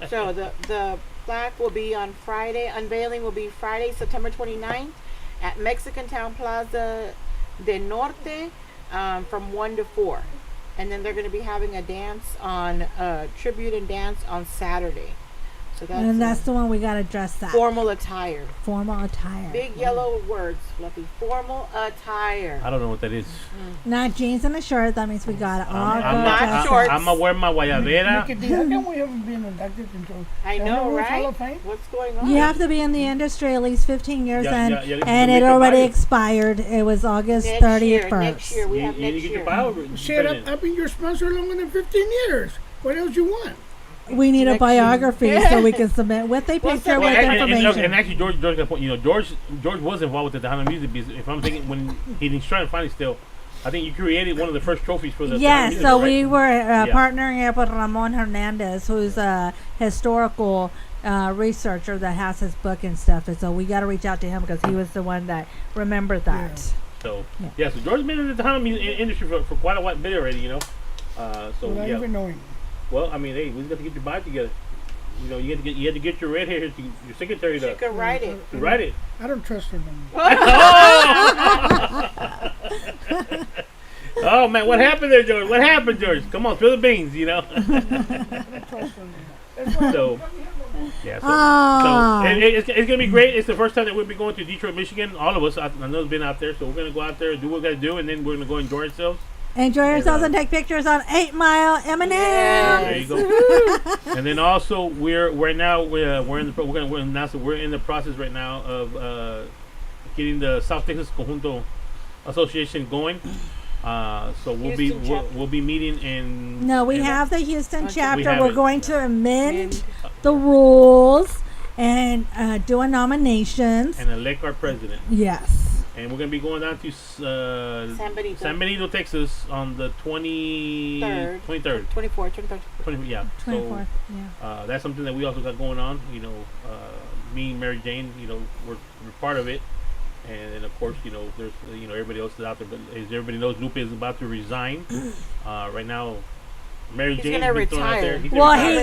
O: So the plaque will be on Friday. Unveiling will be Friday, September 29th at Mexican Town Plaza de Norte from 1 to 4, and then they're going to be having a dance on tribute and dance on Saturday. So
L: that's the one we got to dress that.
O: Formal attire.
L: Formal attire.
O: Big yellow words, Fluffy. Formal attire.
K: I don't know what that is.
L: Not jeans and a shirt. That means we got it all.
O: Not shorts.
K: I'm going to wear my guayabera.
P: How come we haven't been inducted into
O: I know, right?
P: Hall of Fame?
O: What's going on?
L: You have to be in the industry at least 15 years, and it
K: you
L: already expired. It was August 31st.
O: Next year. We have next year.
P: Shut up. I've been your sponsor longer than 15 years. What else you want?
L: We need a biography so we can submit with a picture with information.
K: And actually, George got a point. George was involved with the Tejano music business. If I'm thinking when he's trying to find it still, I think you created one of the first trophies for the.
L: Yes,
K: music,
L: so
K: right?
L: we were partnering up with Ramon Hernandez, who's a historical researcher that has his book and stuff. And so we got to reach out to him because he was the one that remembered that.
K: Yeah. So so George's been in the Tejano music industry for quite a while bit already. So
P: Without even knowing.
K: Well, I mean, hey, we got to get your vibe together. You had to get your red hair, your secretary to.
O: She could write it.
K: To write it.
P: I don't trust her no more.
K: Oh man, what happened there, George? What happened, George? Come on, spill the beans, So, yeah. So it's gonna be great. It's the first time that we'll be going to Detroit, Michigan. All of us, I know, have been out there, so we're gonna go out there, do what we gotta do, and then we're gonna go enjoy ourselves.
L: Enjoy yourselves and take pictures on 8 Mile M&M.
K: There you go. And then also we're in the process right now of getting the South Texas Conjunto Association going. So we'll be meeting in.
L: No, we have the Houston chapter. We're going to amend the rules and do a nominations
K: and elect our president.
L: Yes.
K: And we're going to be going down to San Benito, Texas on the 23rd.
O: 24th.
K: 24th, yeah.
L: 24th,
K: that's something that we also got going on. Me and Mary Jane, we're part of it. And then, of course, there's, everybody else is out there. But as everybody knows, Lupe is about to resign. Right now, Mary Jane is being thrown out there.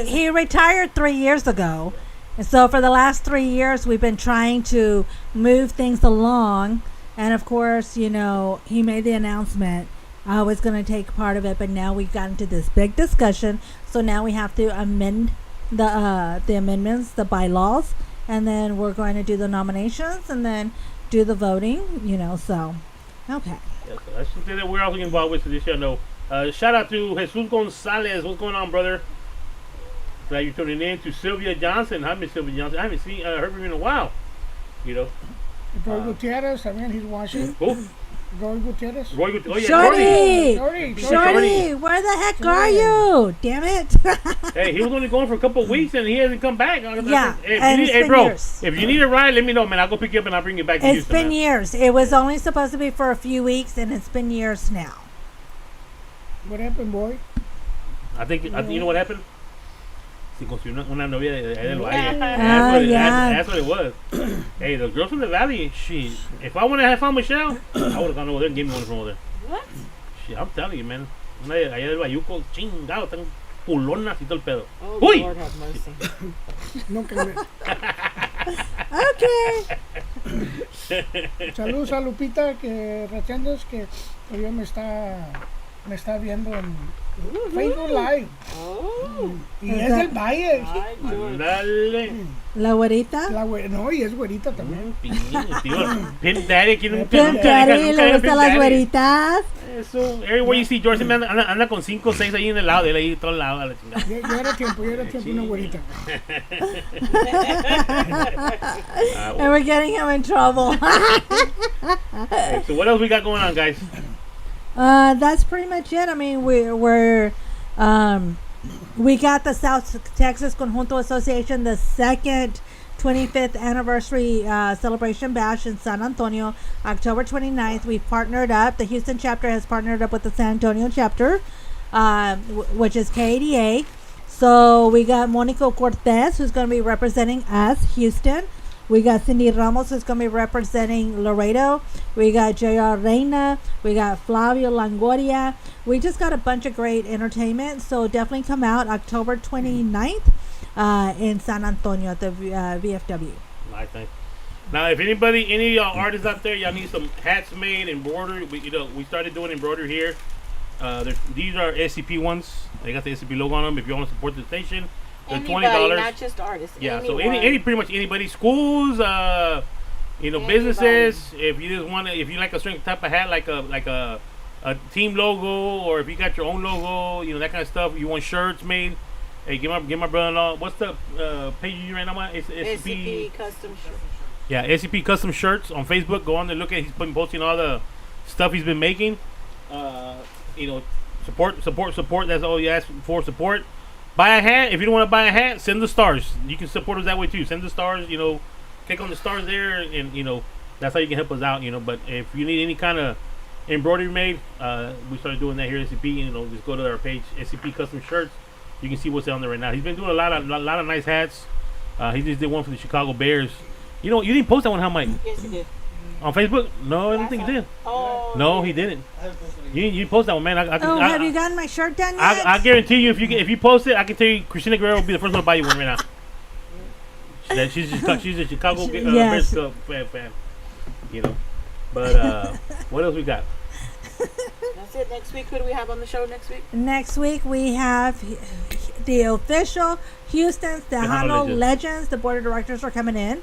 L: He retired 3 years ago. And so for the last 3 years, we've been trying to move things along. And of course, he made the announcement. I was going to take part of it, but now we've gotten to this big discussion. So now we have to amend the amendments, the bylaws, and then we're going to do the nominations and then do the voting. So okay.
K: Yeah, so that's something that we're also involved with this year. No, shout out to Jesus Gonzalez. What's going on, brother? Glad you're tuning in. To Sylvia Johnson. Hi, Miss Sylvia Johnson. I haven't heard from you in a while.
P: Roy Gutierrez, he's watching.
K: Who?
P: Roy Gutierrez.
K: Oh, yeah,
L: Shorty, where the heck are you? Damn it.
K: Hey, he was only going for a couple of weeks and he hasn't come back.
L: Yeah.
K: Hey, bro, if you need a ride, let me know, man. I'll go pick you up and I'll bring you back to Houston.
L: It's been years. It was only supposed to be for a few weeks and it's been years now.
P: What happened, boy?
K: I think, you know what happened? se consiguió una novia de del Valle. That's what it was. Hey, the girls from the Valley, if I would have found Michelle, I would have gone over there and gave me one from over there.
O: What?
K: Shit, I'm telling you, man. Una de allá del Bayuco, chingado, están pulonas y todo el pedo.
O: Oh,
K: Uy.
O: Lord have mercy.
P: Nunca me...
L: Okay.
P: Saludos a Lupita que Rechendes que todavía me está viendo en Facebook Live. Y es del Valle.
K: Dale.
L: ¿La güerita?
P: No, y es güerita también.
K: Pimp Daddy, que nunca
L: Pimp Daddy, le gustan las güeritas.
K: Eso, everywhere you see George anda con 5 o 6 ahí en el lado de él, ahí todo el lado. La chingada.
P: Ya era tiempo una güerita.
L: And we're getting him in trouble.
K: So what else we got going on, guys?
L: That's pretty much it. I mean, we got the South Texas Conjunto Association, the second 25th anniversary celebration bash in San Antonio, October 29th. We partnered up. The Houston chapter has partnered up with the San Antonio chapter, which is KADA. So we got Monico Cortez, who's going to be representing us, Houston. We got Cindy Ramos, who's going to be representing Laredo. We got J.R. Reina. We got Flavio Langoria. We just got a bunch of great entertainment. So definitely come out October 29th in San Antonio at the VFW.
K: I think. Now, if any of y'all artists out there, y'all need some hats made, embroidered. We started doing embroidery here. These are SCP ones. They got the SCP logo on them. If you want to support the station, they're $20.
O: Not just artists.
K: Yeah,
O: anyone.
K: so pretty much anybody, schools, businesses. If you just want to, if you like a certain type of hat, like a team logo, or if you got your own logo, that kind of stuff. You want shirts made. Hey, give my brother-in-law. What's the page you right now? It's
O: SCP Custom Shirts.
K: Yeah, SCP Custom Shirts on Facebook. Go on there, look at. He's been posting all the stuff he's been making. Support. That's all you ask for. Support. Buy a hat. If you don't want to buy a hat, send the stars. You can support us that way too. Send the stars. Click on the stars there, and that's how you can help us out. But if you need any kind of embroidery made, we started doing that here at SCP. Just go to our page, SCP Custom Shirts. You can see what's on there right now. He's been doing a lot of nice hats. He just did one for the Chicago Bears. You didn't post that one, how, Mike?
O: Yes, he did.
K: On Facebook? No, I don't think he did.
O: Oh.
K: No, he didn't. You post that one, man.
L: Have you gotten my shirt done yet?
K: I guarantee you, if you post it, I can tell you, Christina Guerrero will be the first one to buy you one right now. She's a Chicago Bears fan. But what else we got?
O: That's it. Next week, who do we have on the show next week?
L: Next week we have the official Houston Tejano Legends. The board of directors are coming in.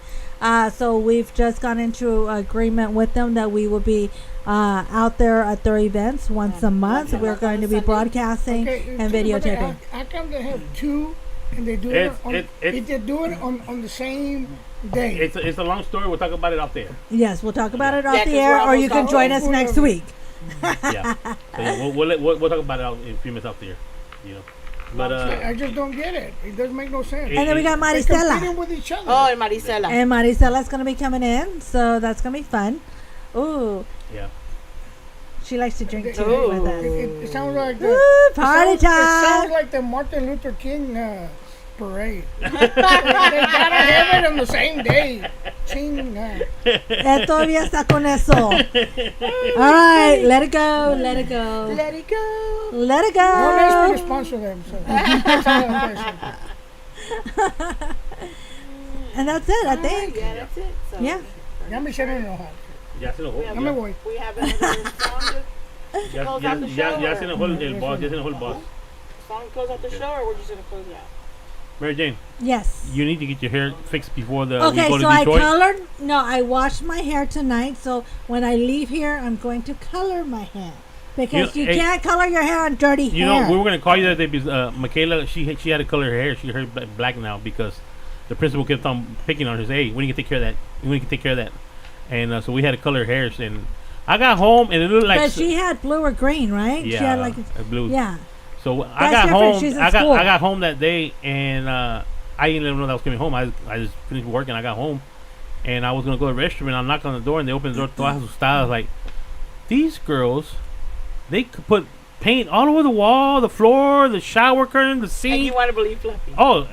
L: So we've just gone into agreement with them that we will be out there at their events once a month. We're going to be broadcasting and videotaping.
P: How come they have two and they do it on the same day?
K: It's a long story. We'll talk about it out there.
L: Yes, we'll talk about it off the air, or you can join us next week.
K: Yeah. So we'll talk about it in a few minutes out there. But
P: I just don't get it. It doesn't make no sense.
L: And then we got Maricela.
P: They're competing with each other.
O: Oh, and Maricela.
L: And Maricela's going to be coming in, so that's going to be fun. Ooh.
K: Yeah.
L: She likes to drink too with us.
P: It sounds like
L: party time.
P: It sounds like the Martin Luther King parade. They gotta have it on the same day. Chinga.
L: Él todavía está con eso. All right, let it go.
O: Let it go.
L: Let it go.
P: No one's going to sponsor them. So that's all I'm saying.
L: And that's it, I think.
O: Yeah, that's it. So
L: Yeah.
P: Ya me hicieron enojar.
K: Ya se enojó.
P: Ya me voy.
O: We have another song to close out the show.
K: Ya se enojó el boss. Ya se enojó el boss.
O: Song to close out the show, or we're just going to close it out?
K: Mary Jane.
L: Yes.
K: You need to get your hair fixed before we
L: Okay,
K: go to
L: so
K: Detroit.
L: I washed my hair tonight, so when I leave here, I'm going to color my hair. Because you can't color your hair on dirty hair.
K: We were going to call you that day because Michaela, she had to color her hair. She black now because the principal kept on picking on her. Hey, when you can take care of that? When you can take care of that? And so we had to color her hair. And I got home and it looked like.
L: But she had blue or green, right?
K: Yeah,
L: she had like
K: blue.
L: Yeah.
K: So
L: That's
K: I got
L: different.
K: home.
L: She's in
K: I
L: school.
K: got home that day, and I didn't even know that I was coming home. I just finished work and I got home, and I was gonna go to the restroom, and I knocked on the door, and they opened the door. Todas asustadas, like these girls, they could put paint all over the wall, the floor, the shower curtain, the sink.
O: And you want to believe Fluffy?
K: Oh,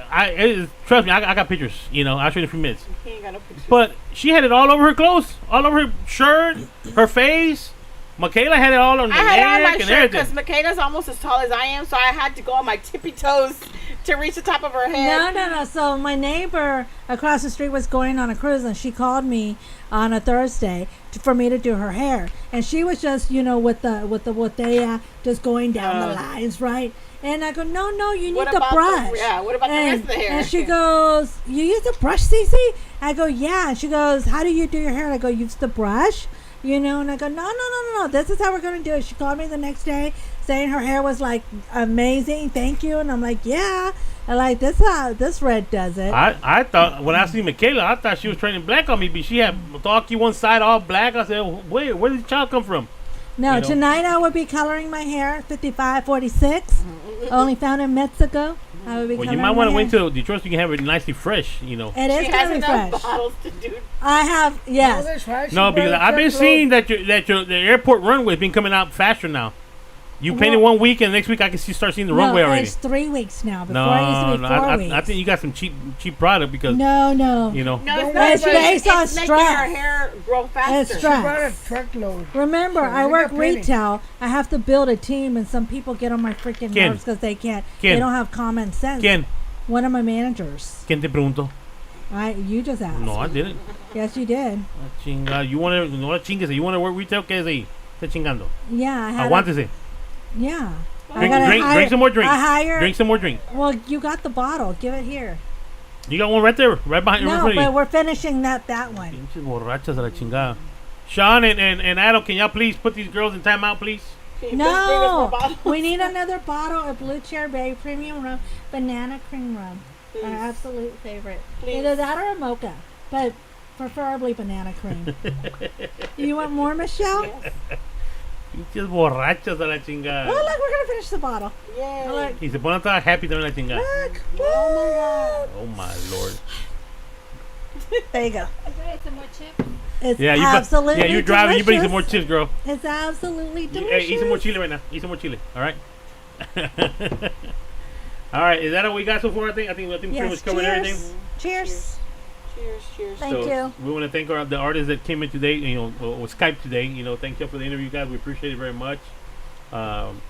K: trust me, I got pictures. I'll show you in a few minutes.
O: He ain't got no pictures.
K: But she had it all over her clothes, all over her shirt, her face. Michaela had it all on her
O: I had it on my
K: neck and
O: shirt because
K: everything.
O: Michaela's almost as tall as I am, so I had to go on my tippy toes to reach the top of her head.
L: No. So my neighbor across the street was going on a cruise, and she called me on a Thursday for me to do her hair, and she was just, with the just going down the lines, right? And I go, no, you need the brush.
O: What about the rest of the hair?
L: And she goes, you use the brush, Cece? I go, yeah. And she goes, how do you do your hair? And I go, use the brush. And I go, no. This is how we're going to do it. She called me the next day saying her hair was like amazing. Thank you. And I'm like, yeah. And like, this red does it.
K: I thought, when I see Michaela, I thought she was turning black on me, but she had talky one side all black. I said, wait, where did the child come from?
L: No, tonight I will be coloring my hair 5546. Only found in Mexico. I will be
K: Well, you might want to wait till Detroit so you can have it nicely fresh,
L: It is
O: She has
L: very
O: enough
L: fresh.
O: bottles to do.
L: I have, yes.
K: No, because I've been seeing that the airport runway has been coming out faster now. You painted 1 week, and next week I can start seeing the runway already.
L: It's 3 weeks now. Before it used to be 4 weeks.
K: I think you got some cheap product because
L: No.
O: No,
L: It's based on
O: it's making
L: stress.
O: her hair grow faster.
L: It's stress.
P: Truckload.
L: Remember,
P: So
L: I
P: we
L: work
P: got plenty.
L: retail. I have to build a team, and some people get on my freaking
K: ¿Quién?
L: nerves because they can't.
K: ¿Quién?
L: They don't have common sense.
K: ¿Quién?
L: One of my managers.
K: ¿Quién te preguntó?
L: You just asked.
K: No, I didn't.
L: Yes, you did.
K: Chinga, you want to no chingues? You want to work retail? ¿Qué es ahí? Está chingando.
L: Yeah, I had.
K: Aguántese.
L: Yeah.
K: Drink some more drink.
L: I hired.
K: Drink some more drink.
L: Well, you got the bottle. Give it here.
K: You got one right there, right behind you.
L: No, but we're finishing that one.
K: Pinches borrachas a la chingada. Sean and Adam, can y'all please put these girls in timeout, please?
L: No, we need another bottle of Blue Cherry Premium Rum, Banana Cream Rum. Our absolute favorite. Either that or a mocha, but preferably banana cream. You want more, Michelle?
K: Pinches borrachos a la chingada.
L: Oh, look, we're going to finish the bottle.
O: Yay.
K: Y se ponen todas happy también la chingada.
L: Look.
K: Oh my lord.
L: There you go.
F: Some more chips?
L: It's
K: Yeah,
L: absolutely
K: you're driving. You bring some more
L: delicious.
K: chips, girl.
L: It's absolutely delicious.
K: Hey, eat some more chili right now. Eat some more chili. All right. All right. Is that all we got so far? I think we pretty much covered everything.
L: Cheers.
O: Cheers.
L: Thank you.
K: We want to thank the artists that came in today. With Skype today. Thank you for the interview, guys. We appreciate it very much. And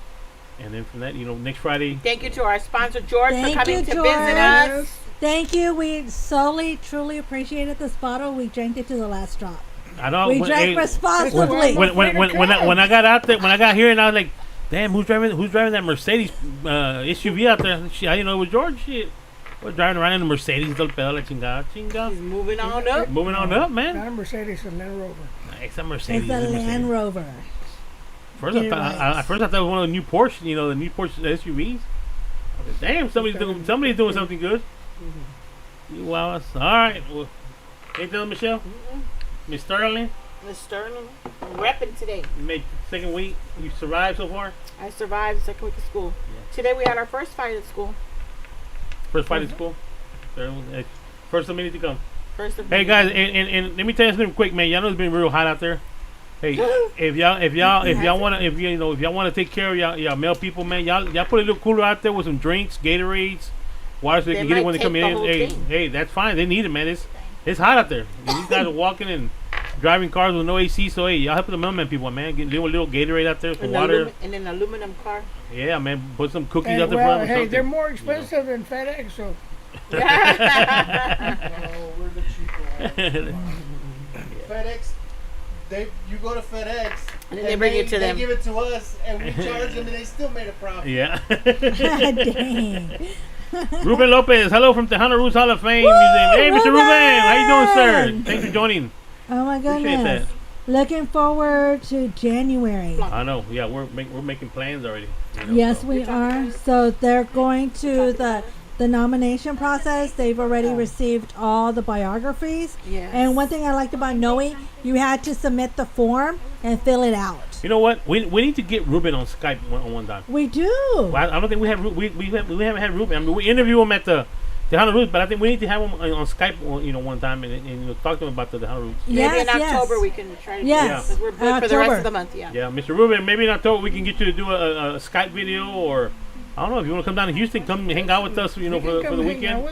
K: then from that, next Friday.
O: Thank you to our sponsor George
L: Thank
O: for coming
L: you,
O: to
L: George.
O: visit us.
L: Thank you. We solely, truly appreciated this bottle. We drank it to the last drop.
K: I know.
L: We drank responsibly.
K: When I got out there, when I got here, and I was like, "Damn, who's driving that Mercedes SUV out there?" I didn't know it was George. Shit, we're driving around in the Mercedes, del pedo la chingada.
O: He's moving on up.
K: Moving on up, man.
P: Not a Mercedes, a Land Rover.
K: It's a Mercedes.
L: It's a Land Rover.
K: First, I thought it was one of the new Porsche. The new Porsche SUVs. I said, "Damn, somebody's doing something good." Wow. All right. Well, anything, Michelle? Miss Sterling?
O: Miss Sterling, I'm repping today.
K: You made second week. You survived so far?
O: I survived the second week of school. Yeah. Today we had our first fight at school.
K: First fight at school? First of many to come.
O: First of
K: hey guys, and let me tell you something quick, man. Y'all know it's been real hot out there. Hey, if y'all wanna take care of y'all male people, man, y'all put a little cooler out there with some drinks, Gatorades, water, so they can get it when they come in. Hey, that's fine. They need it, man. It's hot out there. These guys are walking and driving cars with no AC, so hey, y'all help the mailman people, man. Get a little Gatorade out there, some water.
O: And an aluminum car.
K: Yeah, man. Put some cookies out the front.
P: Hey, they're more expensive than FedEx, so.
C: We're the cheaper ones. FedEx, you go to FedEx
O: and they bring it to them.
C: They give it to us, and we charge them, and they still made a profit.
K: Yeah.
L: Dang.
K: Ruben Lopez, hello from Tejano Roots Hall of Fame Museum. Hey, Mr. Ruben, how you doing, sir? Thanks for joining.
L: Oh my
K: Appreciate
L: goodness!
K: that.
L: Looking forward to January.
K: I know. Yeah, we're making plans already.
L: Yes, we are. So they're going to the nomination process. They've already received all the biographies.
O: Yes.
L: And one thing I liked about Noe, you had to submit the form and fill it out.
K: You know what? We need to get Ruben on Skype one time.
L: We do.
K: Well, I don't think we have we haven't had Ruben. I mean, we interview him at the Tejano Roots, but I think we need to have them on Skype, one time and talk to them about the Tejano Roots.
O: Maybe in October we can try to do that, because we're booked for the rest of the month. Yeah.
K: Yeah, Mr. Ruben, maybe in October we can get you to do a Skype video, or I don't know if you want to come down to Houston, come hang out with us, for the weekend.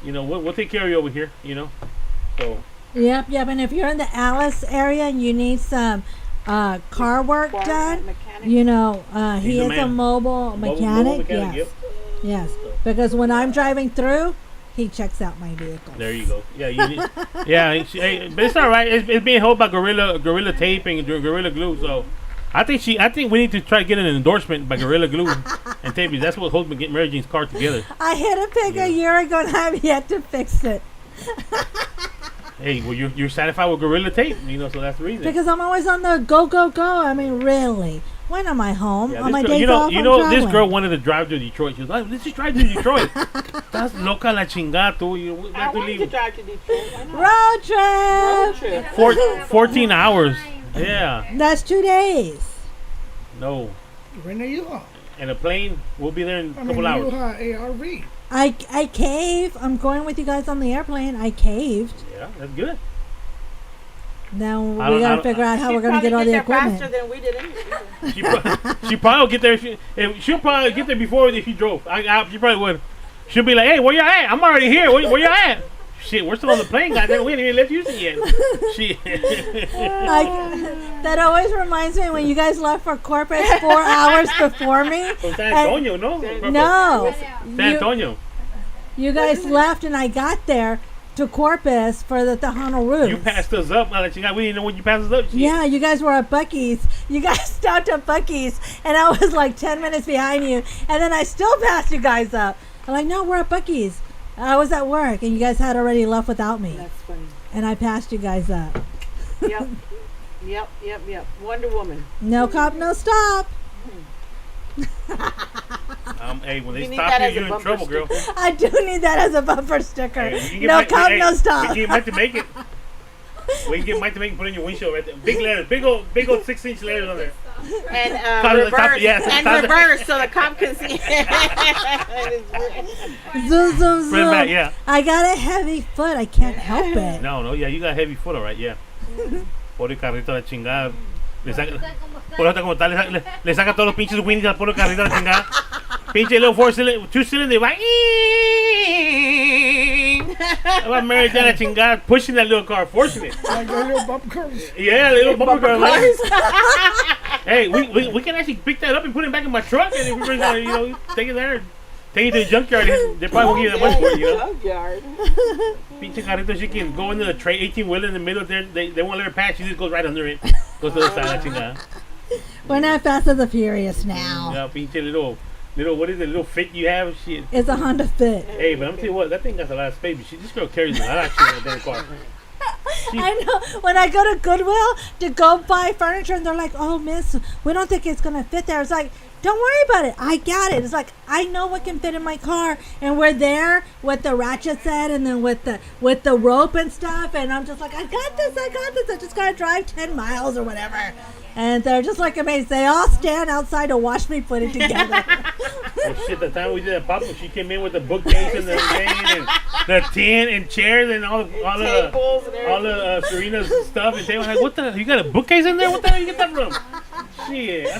K: We'll take care of you over here. So.
L: Yep. And if you're in the Alice area and you need some car work done, he is a mobile mechanic. Yes. Because when I'm driving through, he checks out my vehicle.
K: There you go. Yeah, but it's all right. It's being held by Gorilla Tape and Gorilla Glue. So, I think we need to try to get an endorsement by Gorilla Glue and Tape. That's what holds Mary Jane's car together.
L: I hit a pig a year ago and I've yet to fix it.
K: Hey, well, you're satisfied with Gorilla Tape, so that's the reason.
L: Because I'm always on the go. I mean, really. When am I home? On my days off,
K: this girl wanted to drive to Detroit. She was like, let's just drive to Detroit. That's loca la chingada, tú.
O: I want to drive to Detroit.
L: Road trip.
K: 14 hours. Yeah.
L: That's 2 days.
K: No.
P: Rent a U-Haul.
K: And a plane, we'll be there in a couple hours.
P: U-Haul ARV.
L: I cave. I'm going with you guys on the airplane. I caved.
K: Yeah, that's good.
L: Now we gotta figure out how we're gonna get all the equipment.
O: Faster than we did anyway.
K: She probably will get there. She'll probably get there before if she drove. She probably would. She'll be like, "Hey, where you at? I'm already here. Where you at?" Shit, we're still on the plane, goddamn. We ain't even left Houston yet. Shit.
L: That always reminds me when you guys left for Corpus 4 hours before me.
K: From San Antonio, no?
L: No.
K: San Antonio.
L: You guys left and I got there to Corpus for the Tejano Roots.
K: You passed us up. We didn't know when you passed us up. Shit.
L: Yeah, you guys were at Buc-ee's. You guys stopped at Buc-ee's, and I was like 10 minutes behind you, and then I still passed you guys up. I'm like, no, we're at Buc-ee's. I was at work, and you guys had already left without me.
O: That's funny.
L: And I passed you guys up.
O: Yep. Wonder Woman.
L: No cop, no stop.
K: Hey, when they stop you, you're in trouble, girl.
L: I do need that as a bumper sticker.
K: Hey,
L: no cop, no stop.
K: We can get Mike to make it. We can get Mike to make it, put in your windshield right there. Big letters, big old 6-inch letters on there.
O: And reverse, so the cop can see.
L: Zoom.
K: Back, yeah.
L: I got a heavy foot. I can't help it.
K: No, yeah, you got a heavy foot, all right, yeah. Pobre carrito la chingada. Le saca todos los pinches windies al puro carrito la chingada. Pinche little 2-cylinder. I'm married to la chingada, pushing that little car, forcing it.
P: Like little bumper cars.
K: Yeah, little bumper cars. Hey, we can actually pick that up and put it back in my truck, and if we bring it, take it there. Take it to the junkyard. They probably won't give you that much for it,
O: Junkyard.
K: Pinche carrito, she can go into the tray 18-wheeler in the middle there. They won't let her pass. She just goes right under it. Goes to the side, chingada.
L: We're not Fast and the Furious now.
K: Yeah, pinche little, what is it? Little Fit you have? Shit.
L: It's a Honda Fit.
K: Hey, but I'm tell you what, that thing got a lot of space. This girl carries a lot of shit in that car.
L: I know. When I go to Goodwill to go buy furniture, and they're like, "Oh, miss, we don't think it's gonna fit there." It's like, don't worry about it. I got it. It's like, I know what can fit in my car, and we're there with the ratchet set, and then with the rope and stuff, and I'm just like, I got this. I just gotta drive 10 miles or whatever. And they're just like amazed. They all stand outside to watch me put it together.
K: Well, shit, the time we did that pop, she came in with the bookcase and the thing and the tin and chairs and all the Serena's stuff and tables. Like, what the? You got a bookcase in there? What the hell you get that from? Shit.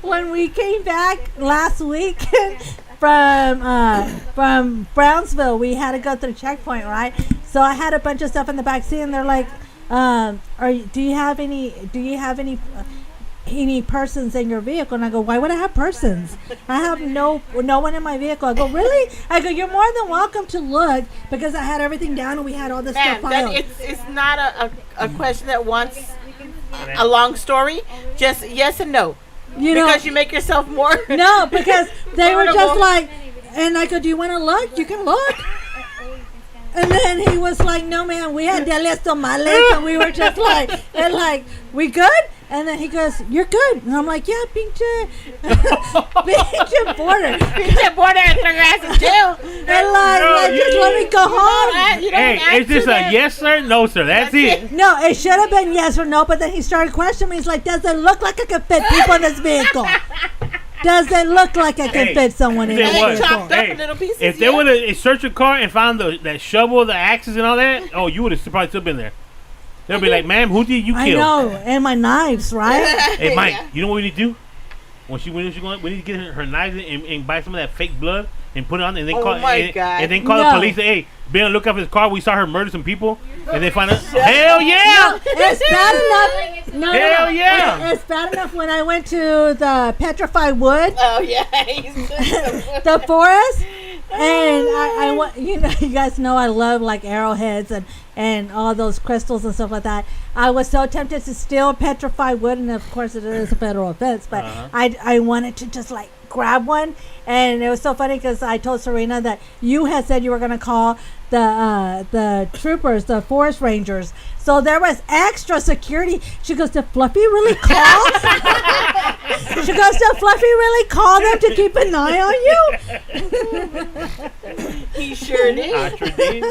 L: When we came back last week from Brownsville, we had to go through checkpoint, right? So I had a bunch of stuff in the back seat, and they're like, do you have any persons in your vehicle? And I go, why would I have persons? I have no one in my vehicle. I go, really? I go, you're more than welcome to look, because I had everything down and we had all this stuff piled.
O: It's not a question that wants a long story. Just yes and no. Because you make yourself more.
L: No, because they were just like, and I go, do you want to look? You can look. And then he was like, no, man, we had deles tamales, and we were just like, we good? And then he goes, you're good. And I'm like, yeah, pinche border.
O: Pinche border and throw your ass in jail.
L: And just let me go home.
K: Hey, is this a yes, sir? No, sir. That's it.
L: No, it should have been yes or no, but then he started questioning me. He's like, does it look like I can fit people in this vehicle? Does it look like I can fit someone in it?
K: If they would have searched your car and found that shovel, the axes, and all that, oh, you would have probably still been there. They'll be like, "Ma'am, who did you kill?"
L: I know, and my knives, right?
K: Hey, Mike, you know what we need to do? When she going, we need to get her knives and buy some of that fake blood and put it on, and then call the police. Hey, be on the lookout for this car. We saw her murder some people, and they find out. Hell yeah!
L: No, it's bad enough. No,
K: hell yeah!
L: It's bad enough when I went to the petrified wood.
O: Oh yeah,
L: the forest. And I want you guys know I love like arrowheads and all those crystals and stuff like that. I was so tempted to steal petrified wood, and of course it is a federal offense. But I wanted to just like grab one, and it was so funny because I told Serena that you had said you were going to call the troopers, the forest rangers. So there was extra security. She goes, "Did Fluffy really call?" She goes, "Did Fluffy really call them to keep an eye
O: on you?" He sure did.
K: I sure did.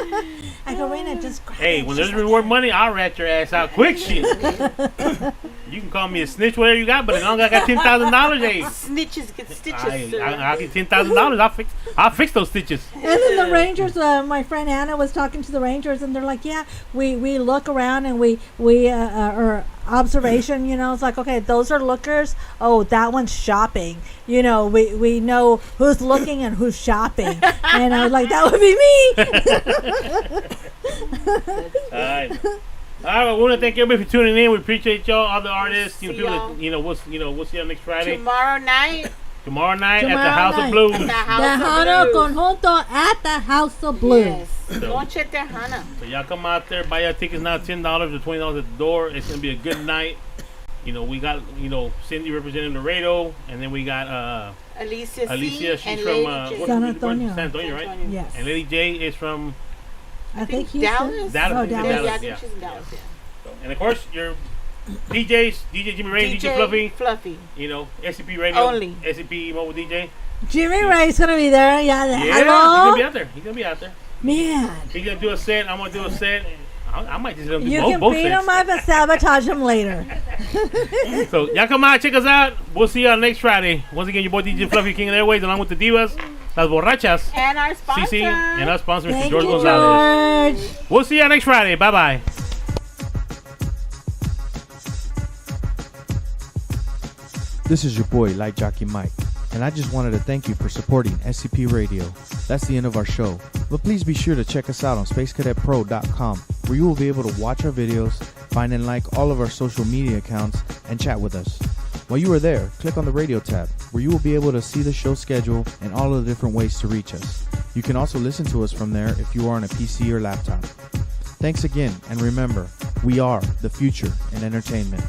L: I go, "Raina, just grab
K: Hey, when there's reward money, I'll rat your ass out quick. Shit. You can call me a snitch, whatever you got, but as long as I got $10,000, hey,
O: snitches get stitches.
K: I'll get $10,000. I'll fix those stitches.
L: And then the Rangers, my friend Anna was talking to the Rangers, and they're like, "Yeah, we look around and we or observation, it's like, okay, those are lookers. Oh, that one's shopping. We know who's looking and who's shopping." And I was like, that would be me.
K: All right, we want to thank everybody for tuning in. We appreciate y'all, all the artists, people that, we'll see y'all next Friday.
O: Tomorrow night
K: at the House of Blues.
L: Tejano Conjunto at the House of Blues.
O: Yes. Noche Tejana.
K: So y'all come out there, buy your tickets now, $10 or $20 at the door. It's gonna be a good night. We got Cindy representing Laredo, and then we got
O: Alicia.
K: She's from
L: San Antonio.
K: San Antonio, right?
L: Yes.
K: And Lady J is from
L: I think Houston.
O: Dallas.
K: Dallas.
O: Yeah, I think she's in Dallas.
K: So, and of course, your DJs, DJ Jimmy Ray, DJ
O: Fluffy.
K: SCP Radio,
O: only.
K: SCP Mobile DJ.
L: Jimmy Ray's gonna be there. Yeah,
K: hello. He's gonna be out there.
L: Man.
K: He's gonna do a set. I'm gonna do a set. I might just do both sets.
L: You can beat him up and sabotage him later.
K: So y'all come out, check us out. We'll see y'all next Friday. Once again, your boy DJ Fluffy, King of Airways, along with the Divas, Las Borrachas,
O: and our sponsor,
K: CC, and our sponsor, Mr.
L: Thank
K: George
L: you,
K: Gonzalez.
L: George.
K: We'll see y'all next Friday. Bye bye.
A: This is your boy, Light Jockey Mike, and I just wanted to thank you for supporting SCP Radio. That's the end of our show, but please be sure to check us out on SpaceCadetPro.com, where you will be able to watch our videos, find and like all of our social media accounts, and chat with us. While you are there, click on the radio tab, where you will be able to see the show schedule and all of the different ways to reach us. You can also listen to us from there if you are on a PC or laptop. Thanks again, and remember, we are the future in entertainment.